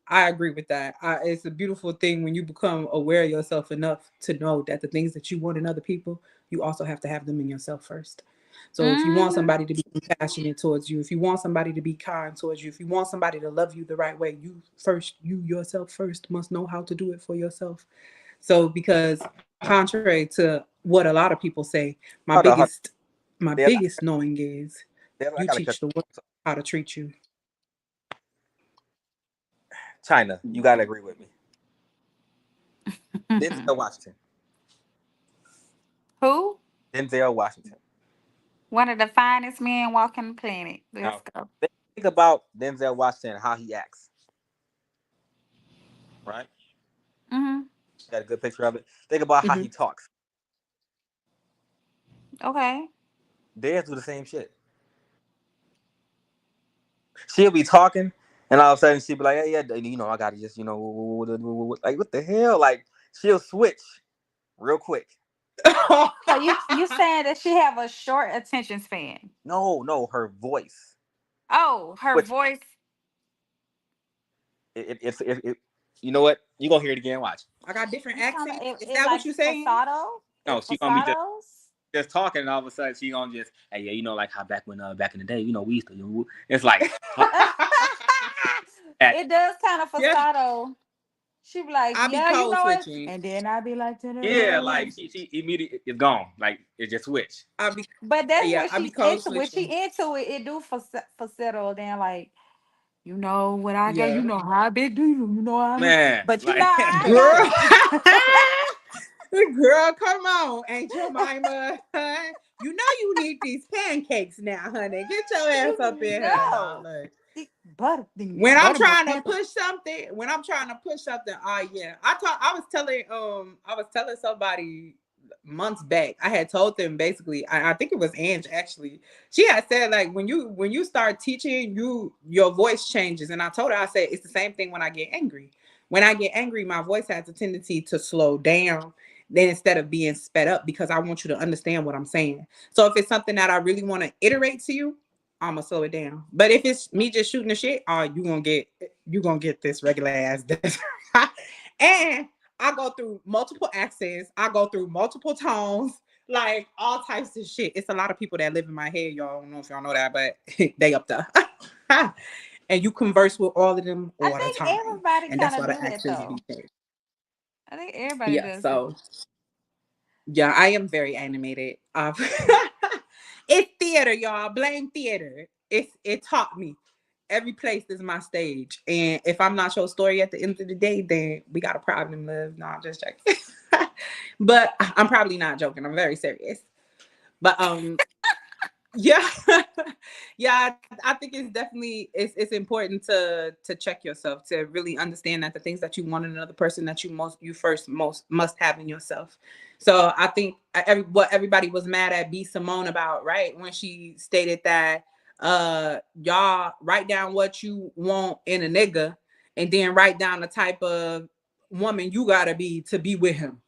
I agree with that. It's a beautiful thing when you become aware of yourself enough to know that the things that you want in other people, you also have to have them in yourself first. So if you want Mm-hmm. somebody to be compassionate towards you, if you want somebody to be kind towards you, if you want somebody to love you the right way, you yourself first must know how to do it for yourself. So because contrary to what a lot of people say, my Hold on. biggest my Deb, biggest knowing is Deb, I you gotta cut teach the world how to treat you. China. You gotta agree with me. Denzel Washington. Who? Denzel Washington. One of the finest men walking the planet. Let's Now, go. think about Denzel Washington, how he acts. Right? Mm-hmm. Got a good picture of it. Think about how Mm-hmm. he talks. Okay. Dez do the same shit. She'll be talking, and all of a sudden she'll be like, "Hey, yeah, I gotta just, like what the hell?" Like she'll switch real quick. So you saying that she have a short attention span? No, no, her voice. Oh, her Which voice. it you know what? You gonna hear it again? Watch. I got different You talking accents. about Is it that what like you're saying? falsetto? No, It's she gonna be falsettos. just talking, and all of a sudden she gonna just, hey, yeah, like how back in the day, we used to. It's like that. It does kind of Yeah, falsetto. She be like, I be yeah, you code know it, switching. and then I be like, Yeah, ta-da. like she immediately it's gone. Like it just switched. I be But that's yeah, what I be she's code into. When she switching. into it, it do falsetto. Then like, you know what I got. You Yeah, know how I been do you. You know how I been. Man, But you know like I girl, got. girl, come on, Aunt Jemima. You know you need these pancakes now, honey. Get your ass up You in here now. know, Look. the When I'm buttermilk trying to panther. push something, oh yeah. I was telling somebody months back. I had told them basically, I think it was Ange actually. She had said like when you start teaching, your voice changes. And I told her, I said it's the same thing when I get angry. When I get angry, my voice has a tendency to slow down then instead of being sped up because I want you to understand what I'm saying. So if it's something that I really want to iterate to you, I'm gonna slow it down. But if it's me just shooting the shit, oh, you gonna get this regular ass. And I go through multiple accents. I go through multiple tones, like all types of shit. It's a lot of people that live in my head. Y'all I don't know if y'all know that, but they up there. And you converse with all of them I all the think time, everybody and kind that's of why do the that accents be though. changed. I think everybody Yeah. does it. So yeah, I am very animated. It's theater, y'all. Blame theater. It taught me. Every place is my stage, and if I'm not your story at the end of the day, then we got a problem, love. No, I'm just joking. But I'm probably not joking. I'm very serious. But yeah, yeah, I think it's definitely it's important to check yourself to really understand that the things that you want in another person that you first most must have in yourself. So I think what everybody was mad at B Simone about, right, when she stated that y'all write down what you want in a nigga and then write down the type of woman you gotta be to be with him.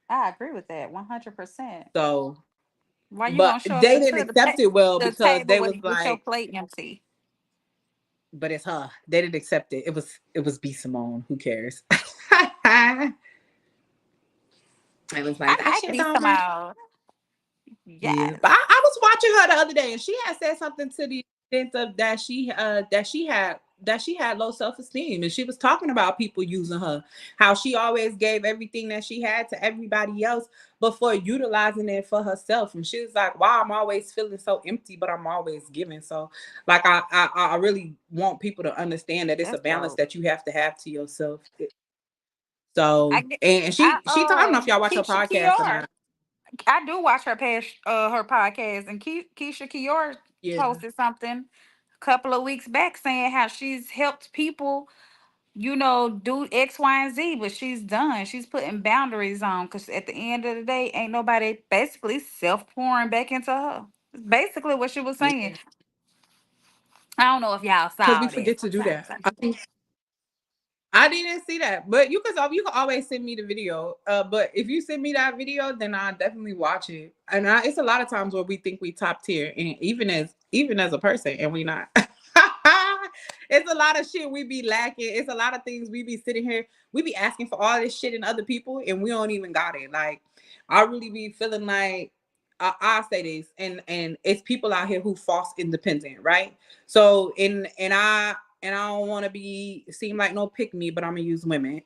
I agree with that 100%. So Why you but gonna show up they didn't to accept it well the because table they with was your like, plate empty? but it's her. They didn't accept it. It was B Simone. Who cares? I was I like, that like shit's these over. somehow. Yeah, Yes, but I was watching her the other day, and she had said something to the extent of that she had low self esteem, and she was talking about people using her, how she always gave everything that she had to everybody else before utilizing it for herself, and she was like, "Wow, I'm always feeling so empty, but I'm always giving." So, like, I really want people to understand that it's a that's balance dope. that you have to have to yourself. So, I get. and I I don't know if y'all watch her Keisha podcast or Kior. not. I do watch her podcast, and Keisha Kior Yeah. posted something a couple of weeks back saying how she's helped people, do X, Y, and Z, but she's done. She's putting boundaries on because at the end of the day, ain't nobody basically self pouring back into her. Basically, what she was saying. Yeah. I don't know if y'all Because we saw that. forget to do Sometimes that. I didn't see that, but you can always send me the video. But if you send me that video, then I definitely watch it. And it's a lot of times where we think we top tier, and even as a person, and we not. It's a lot of shit we be lacking. It's a lot of things we be sitting here. We be asking for all this shit in other people, and we don't even got it. Like I really be feeling like I say this, and it's people out here who false independent, right? So and I don't want to seem like no pick me, but I'm gonna use women.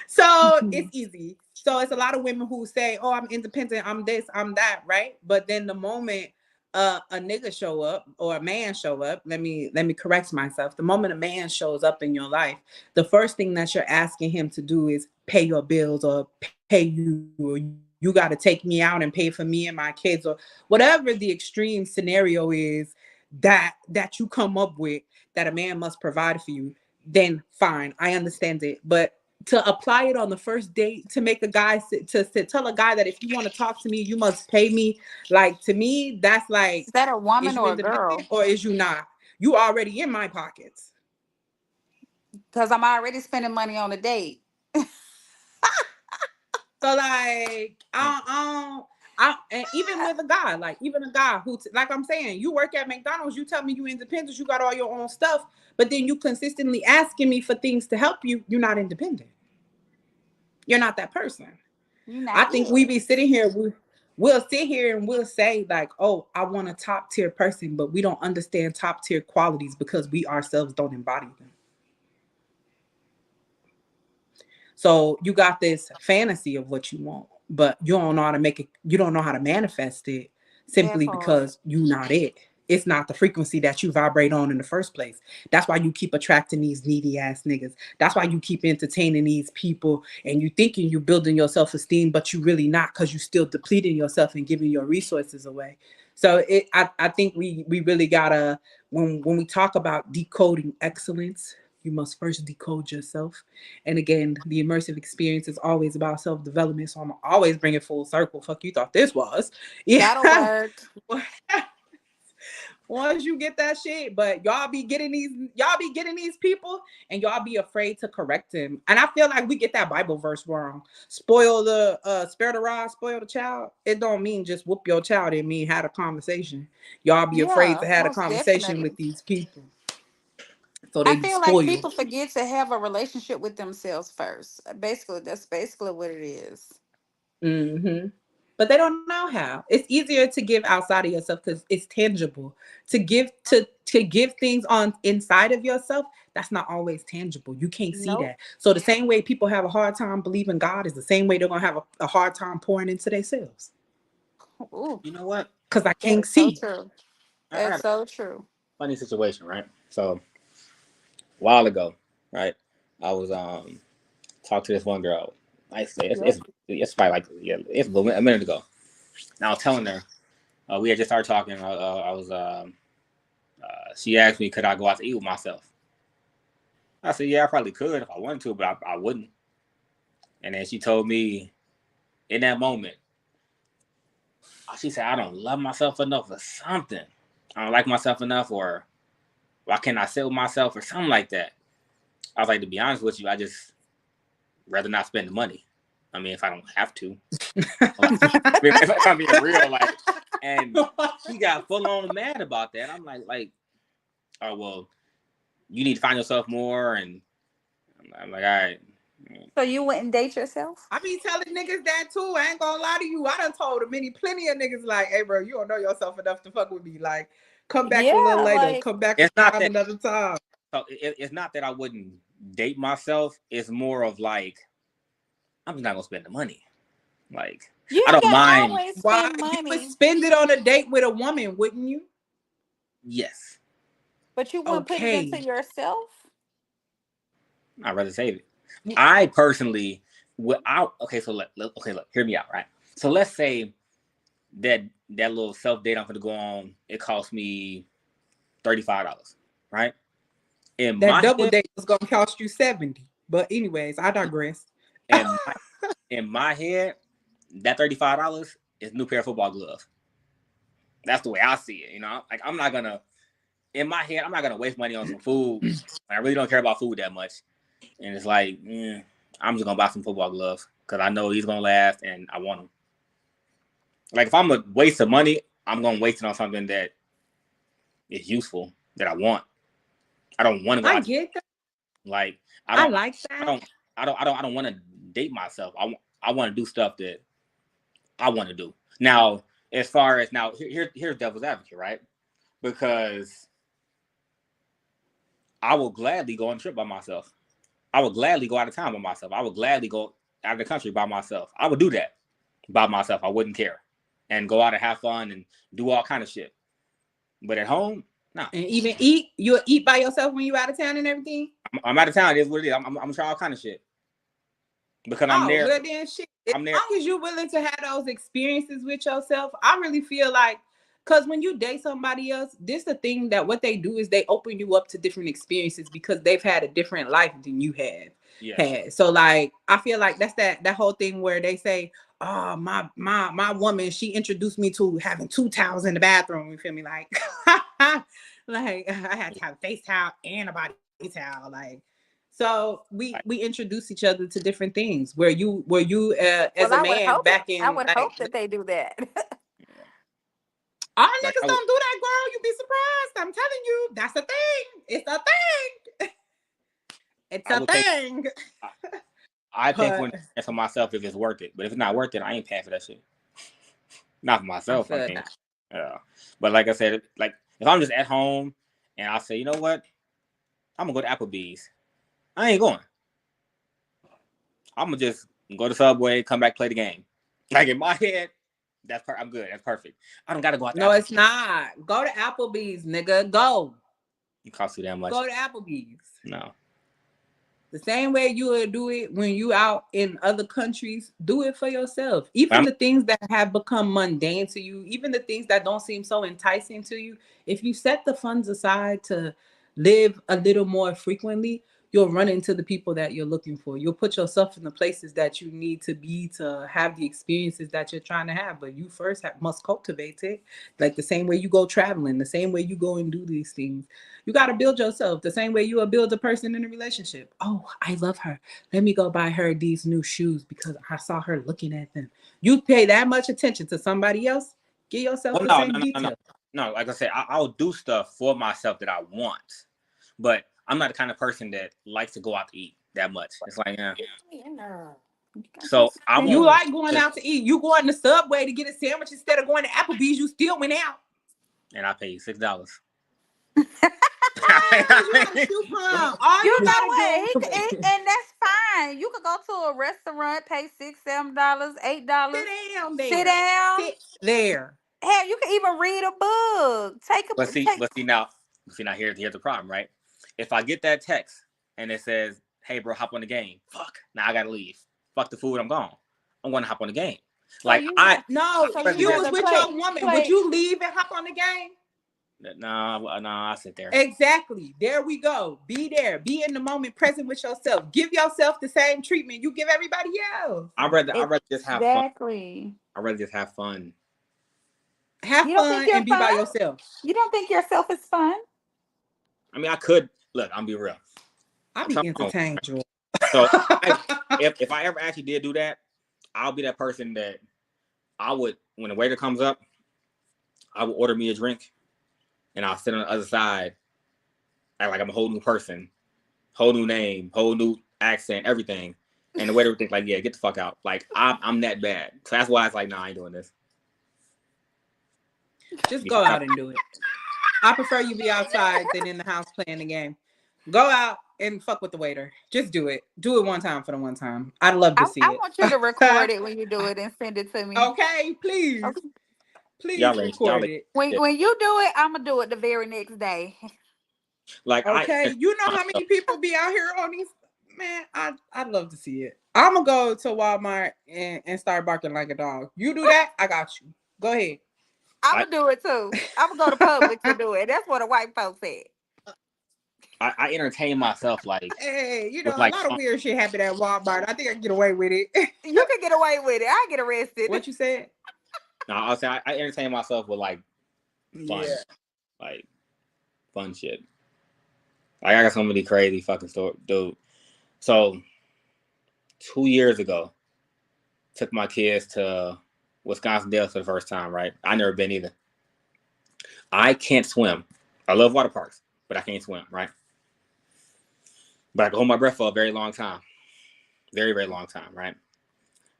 So it's easy. So it's a lot of women who say, "Oh, I'm independent. I'm this. I'm that." Right? But then the moment a nigga show up or a man show up, let me correct myself. The moment a man shows up in your life, the first thing that you're asking him to do is pay your bills or pay you, or you got to take me out and pay for me and my kids, or whatever the extreme scenario is that you come up with that a man must provide for you, then fine, I understand it. But to apply it on the first date, to make a guy to tell a guy that if you want to talk to me, you must pay me, like, to me, that's like, is that a is woman you or a independent girl? or is you not? You already in my pockets. Because I'm already spending money on a date. So like, and even with a guy, like even a guy who, like I'm saying, you work at McDonald's, you tell me you independent, you got all your own stuff, but then you consistently asking me for things to help you, you're not independent. You're not that person. You I not think we it. be sitting here, we'll sit here and we'll say like, oh, I want a top tier person, but we don't understand top tier qualities because we ourselves don't embody them. So you got this fantasy of what you want, but you don't know how to make it, you don't know how to manifest it That simply part. because you not it. It's not the frequency that you vibrate on in the first place. That's why you keep attracting these needy ass niggas. That's why you keep entertaining these people and you thinking you building your self-esteem, but you really not, because you still depleting yourself and giving your resources away. So I think we really gotta, when we talk about decoding excellence, you must first decode yourself. And again, the immersive experience is always about self-development. So I'm always bringing full circle. Fuck you thought this was. Yeah. That'll work. Once you get that shit, but y'all be getting these people and y'all be afraid to correct them. And I feel like we get that Bible verse wrong. Spare the rod, spoil the child. It don't mean just whoop your child. It mean have a conversation. Y'all be afraid Yeah, to have a most conversation definitely. with these people. So I they be feel like spoiled. people forget to have a relationship with themselves first. Basically, that's basically what it is. Mm-hmm. But they don't know how. It's easier to give outside of yourself because it's tangible. To give things on inside of yourself, that's not always tangible. You can't see Nope. that. So the same way people have a hard time believing God is the same way they're gonna have a hard time pouring into themselves. Ooh, You know what? Because I that can't is so see. true. I That's got a so true. funny situation, right? So a while ago, right? I was talking to this one girl. I say Yep. it's probably like, yeah, it's a minute ago. And I was telling her, we had just started talking. I was she asked me, could I go out to eat with myself? I said, yeah, I probably could if I wanted to, but I wouldn't. And then she told me in that moment, she said, I don't love myself enough or something. I don't like myself enough, or why can't I sit with myself or something like that. I was like, to be honest with you, I just rather not spend the money. I mean, if I don't have to. Like, if I'm being real, like, and she got full on mad about that. I'm like, oh, well, you need to find yourself more. And I'm like, all right. So you wouldn't date yourself? I be telling niggas that too. I ain't gonna lie to you. I done told plenty of niggas like, hey bro, you don't know yourself enough to fuck with me. Like, come back a little Yeah, later. like Come back It's not around that. another time. So it's not that I wouldn't date myself. It's more of like, I'm just not gonna spend the money. Like, you I ain't don't gotta mind. always Why? spend You would money, spend it on a date with a woman, wouldn't you? Yes, but you wouldn't put it into Okay. yourself. I'd rather save it. I personally would. Okay, so okay, look, hear me out, right? So let's say that little self date I'm gonna go on, it cost me $35, right? In That my double head, date was gonna cost you 70. But anyways, I digress. in my in my head, that $35 is a new pair of football gloves. That's the way I see it. You know, like I'm not gonna in my head, I'm not gonna waste money on some food. I really don't care about food that much, and it's like, I'm just gonna buy some football gloves because I know he's gonna last, and I want them. Like if I'm a waste of money, I'm gonna waste it on something that is useful that I want. I don't want to go I out. get that. Like I like that. I don't want to date myself. I want to do stuff that I want to do. Now, as far as now, here's devil's advocate, right? Because I will gladly go on a trip by myself. I would gladly go out of town by myself. I would gladly go out of the country by myself. I would do that by myself. I wouldn't care, and go out and have fun and do all kind of shit. But at home, no. And even eat, you'll eat by yourself when you out of town and everything. I'm out of town. It is what it is. I'm gonna try all kind of shit because I'm there. Well then, shit. As I'm there. long as you're willing to have those experiences with yourself, I really feel like, because when you date somebody else, this the thing that what they do is they open you up to different experiences because they've had a different life than you have had. So like, I feel like that's that whole thing where they say, oh, my woman, she introduced me to having 2 towels in the bathroom. You feel me? Like, like I had to have a face towel and a body towel. Like, so we introduce each other to different things where you as a man back in. I would hope that they do that. All niggas don't do that, girl. You'd be surprised. I'm telling you, that's a thing. It's a thing. It's a thing. I think when for myself if it's worth it, but if it's not worth it, I ain't paying for that shit. Not for myself. I mean, yeah. But like I said, like if I'm just at home and I say, you know what, I'm gonna go to Applebee's. I ain't going. I'm gonna just go to Subway, come back, play the game. Like in my head, I'm good. That's perfect. I don't gotta go out. No, it's not. Go to Applebee's, nigga. Go. It costs you that much. Go to Applebee's. No. The same way you would do it when you out in other countries, do it for yourself. Even the things that have become mundane to you, even the things that don't seem so enticing to you, if you set the funds aside to live a little more frequently, you'll run into the people that you're looking for. You'll put yourself in the places that you need to be to have the experiences that you're trying to have. But you first must cultivate it. Like the same way you go traveling, the same way you go and do these things. You got to build yourself the same way you will build a person in a relationship. Oh, I love her. Let me go buy her these new shoes because I saw her looking at them. You pay that much attention to somebody else, give yourself the same detail. No, like I said, I'll do stuff for myself that I want. But I'm not the kind of person that likes to go out to eat that much. It's like, So you like going out to eat. You go on the Subway to get a sandwich instead of going to Applebee's. You still went out. And I paid you $6. And that's fine. You could go to a restaurant, pay $6, $7, $8. Sit down. Sit there. Hell, you can even read a book. Now here's the problem, right? If I get that text and it says, "Hey, bro, hop on the game." Fuck. Now I gotta leave. Fuck the food. I'm gone. I'm gonna hop on the game. Like if you was with your woman, would you leave and hop on the game? No, I sit there. Exactly. There we go. Be there. Be in the moment, present with yourself. Give yourself the same treatment you give everybody else. I'd rather just have fun. Exactly. I'd rather just have fun. Have fun and be by yourself. You don't think yourself is fun? I mean, I could. Look, I'm be real. I'll be entertained. So if I ever actually did do that, I'll be that person that I would, when the waiter comes up, I would order me a drink and I'll sit on the other side, act like I'm a whole new person, whole new name, whole new accent, everything. And the waiter would think like, yeah, get the fuck out. Like I'm that bad. So that's why it's like, nah, I ain't doing this. Just go out and do it. I prefer you be outside than in the house playing the game. Go out and fuck with the waiter. Just do it. Do it one time for the one time. I'd love to see it. I want you to record it when you do it and send it to me. Okay, please. Okay. Please record it. When you do it, I'm gonna do it the very next day. Like you know how many people be out here on these? Man, I'd love to see it. I'm gonna go to Walmart and start barking like a dog. You do that, I got you. Go ahead. I'm gonna do it too. I'm gonna go to Publix to do it. That's what a white folks said. I entertain myself like, hey, a lot of weird shit happened at Walmart. I think I can get away with it. You can get away with it. I get arrested. What you said? No, I'll say I entertain myself with like fun. Yeah. Like fun shit. Like, I got so many crazy fucking stories, dude. So 2 years ago, took my kids to Wisconsin Dells for the first time, right? I never been either. I can't swim. I love water parks, but I can't swim, right? But I can hold my breath for a very long time. Very, very long time, right?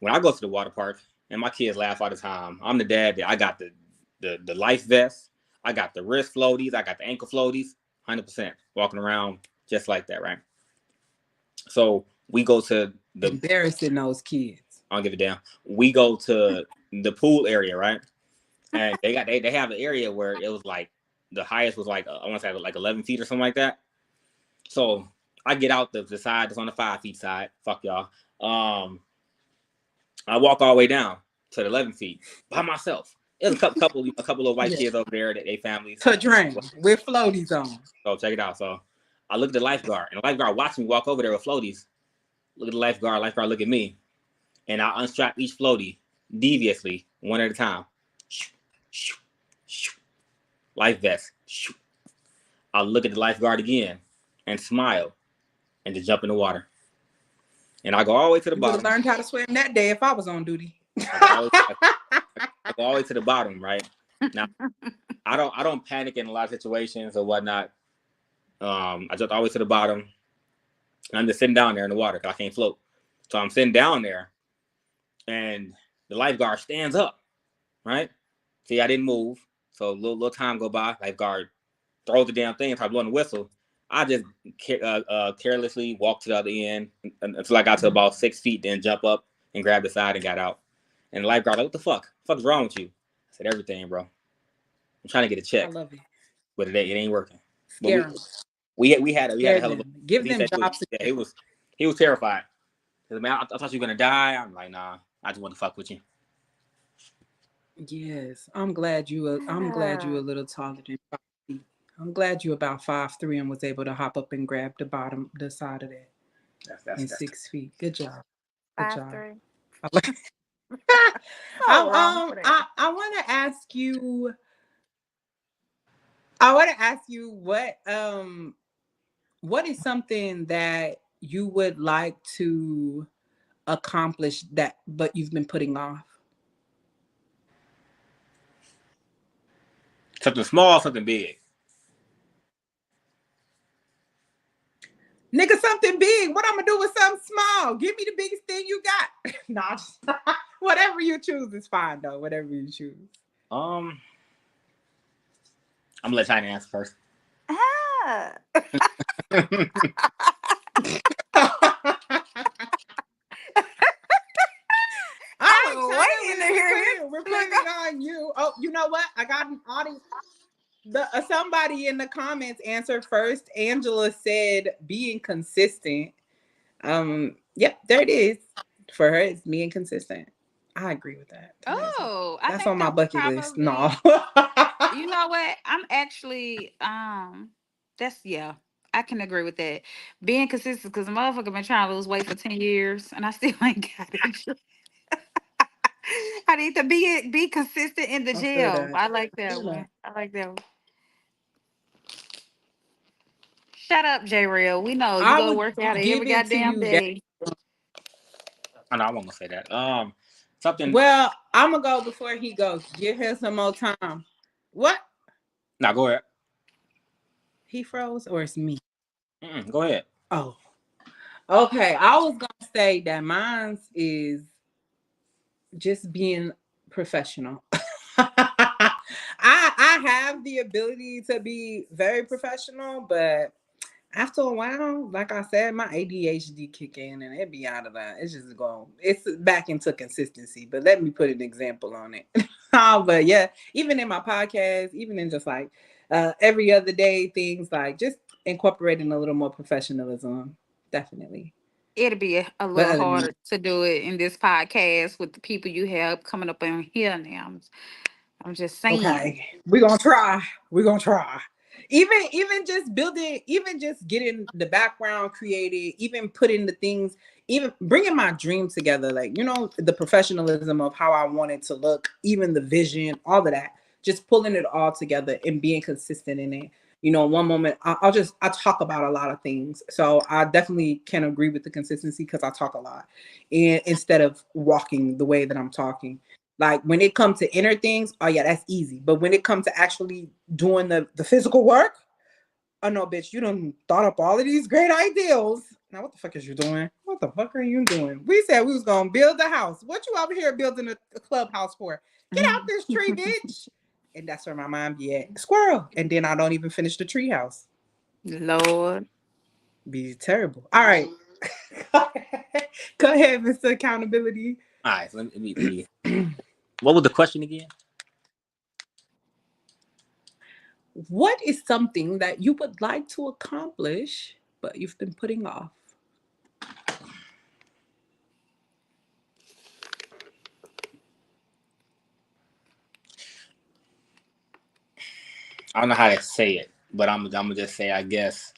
When I go to the water park, and my kids laugh all the time, I'm the dad that I got the life vest, I got the wrist floaties, I got the ankle floaties, 100%, walking around just like that, right? So we go to the embarrassing those kids. I don't give a damn. We go to the pool area, right? And they have an area where it was like the highest was like I want to say like 11 feet or something like that. So I get out the side that's on the 5 feet side. Fuck y'all. I walk all the way down to the 11 feet by myself. There's a couple of white kids over there that they families. To drain with floaties on. So check it out. So I look at the lifeguard, and the lifeguard watched me walk over there with floaties. Look at the lifeguard look at me. And I unstrap each floaty deviously, one at a time. Life vest. I look at the lifeguard again and smile and just jump in the water. And I go all the way to the bottom. I learned how to swim that day if I was on duty. I go all the way to the bottom, right? Now, I don't panic in a lot of situations or whatnot. I jump all the way to the bottom. And I'm just sitting down there in the water because I can't float. So I'm sitting down there. And the lifeguard stands up, right? See, I didn't move. So a little time go by. Lifeguard throws the damn thing, start blowing the whistle. I just carelessly walked to the other end until I got to about 6 feet, then jump up and grab the side and got out. And the lifeguard like, what the fuck? What the fuck's wrong with you? I said, everything, bro. I'm trying to get a check. I love it. But it ain't working. Scare we had a hell of a give them jobs. He was terrified. Man, I thought you were gonna die. I'm like, nah, I just want to fuck with you. Yes, I'm glad you a little taller than 5 feet. I'm glad you about 5'3" and was able to hop up and grab the side of that. That's 6 feet. Good job. Good job. 5'3". I want to ask you. I want to ask you what is something that you would like to accomplish but you've been putting off? Something small, something big. Nigga, something big. What I'm gonna do with something small? Give me the biggest thing you got. Nah, whatever you choose is fine though. Whatever you choose. I'm gonna let China answer first. We're putting it on you. Oh, you know what? I got an audience. Somebody in the comments answered first. Angela said being consistent. Yep, there it is. For her, it's being consistent. I agree with that. That's on my bucket list. No. You know what? I'm actually I can agree with that. Being consistent, because the motherfucker been trying to lose weight for 10 years and I still ain't got it. I need to be consistent in the gym. I like that one. I like that one. Shut up, J Real. We know you go to work out every goddamn day. I know I won't say that. Something. Well, I'm gonna go before he goes. Give him some more time. What? Nah, go ahead. He froze, or it's me? Go ahead. Oh, okay. I was gonna say that mine is just being professional. I have the ability to be very professional, but after a while, like I said, my ADHD kick in and it be out of that. It's just going. It's back into consistency. But let me put an example on it. But yeah, even in my podcast, even in just like every other day things, like just incorporating a little more professionalism. Definitely. It'll be a little harder to do it in this podcast with the people you have coming up in here now. I'm just saying. Okay, we're gonna try. Even just building, even just getting the background created, even putting the things, even bringing my dream together, like, you know, the professionalism of how I want it to look, even the vision, all of that, just pulling it all together and being consistent in it. one moment I talk about a lot of things. So I definitely can agree with the consistency because I talk a lot, and instead of walking the way that I'm talking. Like when it comes to inner things, oh yeah, that's easy. But when it comes to actually doing the physical work, oh no, bitch, you done thought up all of these great ideals. Now what the fuck is you doing? What the fuck are you doing? We said we was gonna build a house. What you over here building a clubhouse for? Get out this tree, bitch. And that's where my mind be at. Squirrel. And then I don't even finish the tree house. Lord. Be terrible. All right. Go ahead, Mr. Accountability. All right, so let me. What was the question again? What is something that you would like to accomplish, but you've been putting off? I don't know how to say it, but I'm gonna just say, I guess,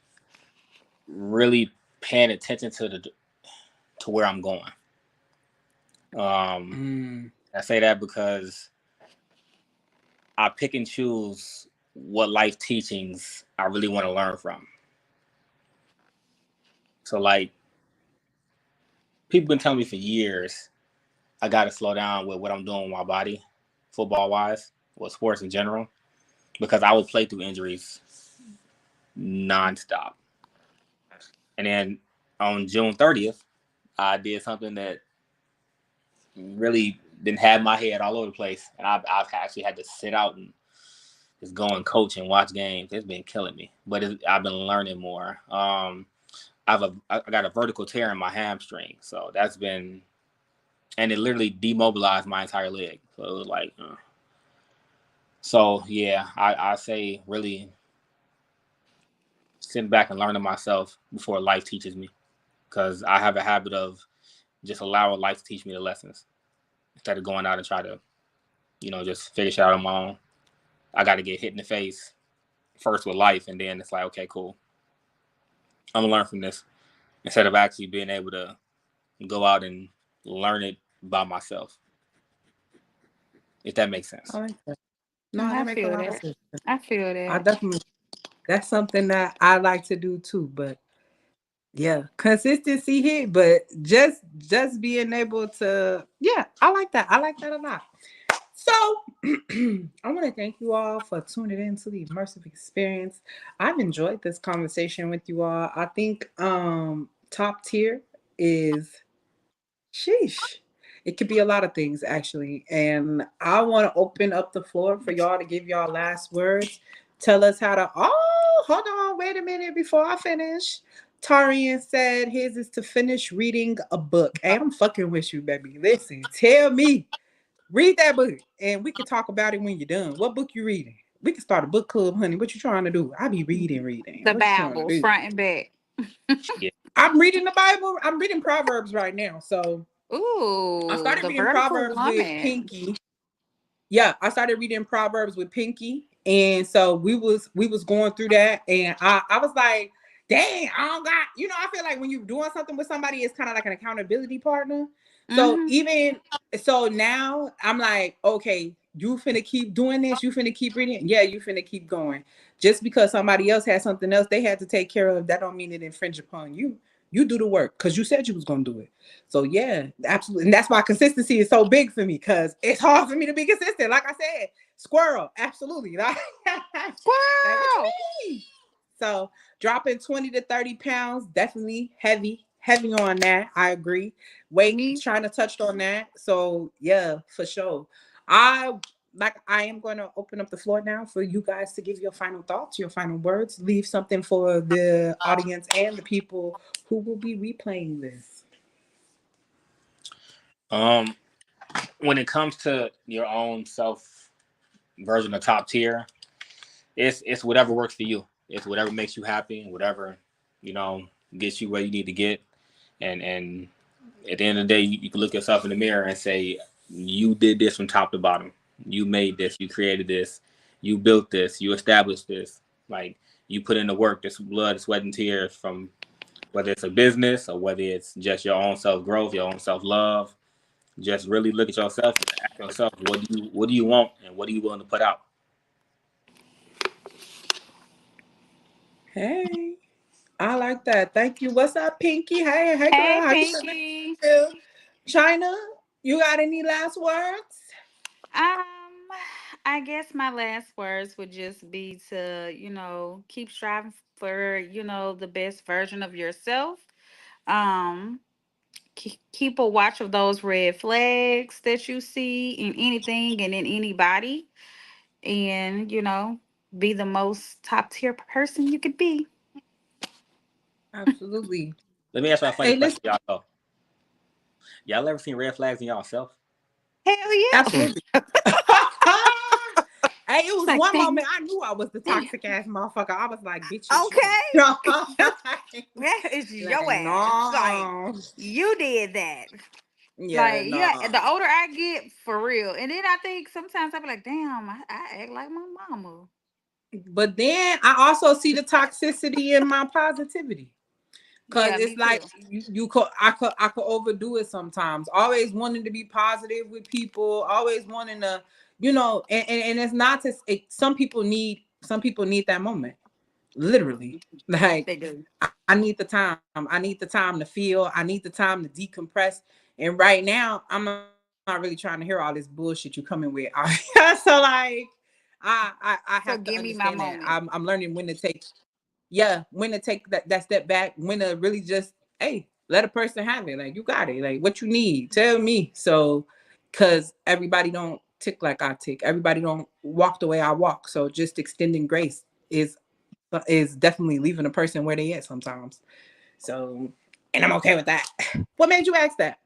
really paying attention to where I'm going. I say that because I pick and choose what life teachings I really want to learn from. So, like, people been telling me for years, I got to slow down with what I'm doing with my body, football wise, or sports in general, because I would play through injuries nonstop. And then on June 30th, I did something that really didn't have my head all over the place. And I've actually had to sit out and just go and coach and watch games. It's been killing me, but I've been learning more. I got a vertical tear in my hamstring, so that's been, and it literally demobilized my entire leg. So it was like, so yeah, I say really sitting back and learning myself before life teaches me, because I have a habit of just allowing life to teach me the lessons instead of going out and try to, just figure it out on my own. I got to get hit in the face first with life, and then it's like, okay, cool, I'm gonna learn from this, instead of actually being able to go out and learn it by myself. If that makes sense. I like that. No, I that makes a feel lot of that. sense. I feel I that. definitely, that's something that I like to do too. But yeah, consistency hit, but just being able to, yeah, I like that. I like that a lot. So I want to thank you all for tuning in to the immersive experience. I've enjoyed this conversation with you all. I think top tier is sheesh. It could be a lot of things actually. And I want to open up the floor for y'all to give y'all last words. Tell us how to, oh, hold on, wait a minute before I finish. Tarian said his is to finish reading a book. Hey, I'm fucking with you, baby. Listen, tell me. Read that book and we can talk about it when you're done. What book you reading? We can start a book club, honey. What you trying to do? I be reading. The What you trying to Bible, do? front and back. Yeah. I'm reading the Bible. I'm reading Proverbs right now. So I Ooh, started the reading vertical Proverbs with woman. Pinky. Yeah, I started reading Proverbs with Pinky, and so we was going through that, and I was like, dang, I don't got, I feel like when you're doing something with somebody, it's kind of like an accountability partner. So Mm-hmm. even so now I'm like, okay, you finna keep doing this, you finna keep reading, yeah, you finna keep going. Just because somebody else had something else they had to take care of, that don't mean it infringe upon you. You do the work because you said you was gonna do it. So yeah, absolutely. And that's why consistency is so big for me, because it's hard for me to be consistent. Like I said, squirrel, absolutely. Like what you Squirrel. mean? So dropping 20 to 30 pounds, definitely heavy on that. I agree. Weight, Me. trying to touch on that. So yeah, for sure. I am going to open up the floor now for you guys to give your final thoughts, your final words, leave something for the audience and the people who will be replaying this. When it comes to your own self version of top tier, it's whatever works for you. It's whatever makes you happy, and whatever, you know, gets you where you need to get. And at the end of the day, you can look yourself in the mirror and say, you did this from top to bottom. You made this, you created this, you built this, you established this. Like, you put in the work, this blood, sweat, and tears, from whether it's a business or whether it's just your own self growth, your own self love. Just really look at yourself and ask yourself, what do you want, and what are you willing to put out? Hey, I like that. Thank you. What's up, Pinky? Hey, girl. Hey, How you Pinky. feel? China, you got any last words? Um, I guess my last words would just be to, keep striving for, the best version of yourself. Um, keep a watch of those red flags that you see in anything and in anybody, and be the most top tier person you could be. Absolutely. Let me ask you a funny Hey, question, listen. y'all. Though. Y'all ever seen red flags in yourself? Hell yeah. Absolutely. Hey, it It's was like, one damn, moment I knew I was the damn. toxic ass motherfucker. I was like, bitch, it's you. Okay. It's Like, your ass. Like, no. you did that. Yeah, Like, no. yeah, the older I get, for real. And then I think sometimes I be like, damn, I act like my mama. But then I also see the toxicity in my positivity. Cause Yeah, it's me like too. I could overdo it sometimes. Always wanting to be positive with people, always wanting to, and it's not to some people need that moment. Literally. Like They do. I need the time. I need the time to feel. I need the time to decompress. And right now, I'm not really trying to hear all this bullshit you coming with. So like I have to So understand give that. me my I'm moment. learning when to take that step back, when to really just, hey, let a person have it. Like, you got it. Like, what you need, tell me. So, cause everybody don't tick like I tick. Everybody don't walk the way I walk. So just extending grace is definitely leaving a person where they at sometimes. So, and I'm okay with that. What made you ask that?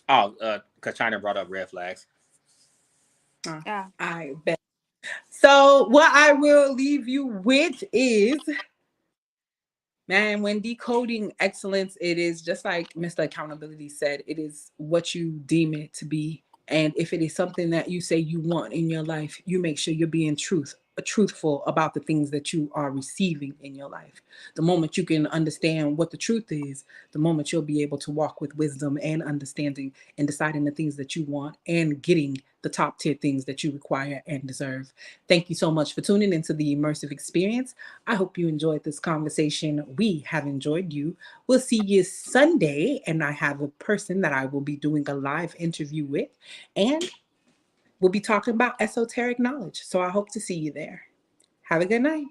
Oh, because China brought up red flags. Yeah. I bet. So, what I will leave you with is, man, when decoding excellence, it is just like Mr. Accountability said, it is what you deem it to be. And if it is something that you say you want in your life, you make sure you're being truthful about the things that you are receiving in your life. The moment you can understand what the truth is, the moment you'll be able to walk with wisdom and understanding and deciding the things that you want and getting the top tier things that you require and deserve. Thank you so much for tuning into the immersive experience. I hope you enjoyed this conversation. We have enjoyed you. We'll see you Sunday, and I have a person that I will be doing a live interview with, and we'll be talking about esoteric knowledge. So I hope to see you there. Have a good night.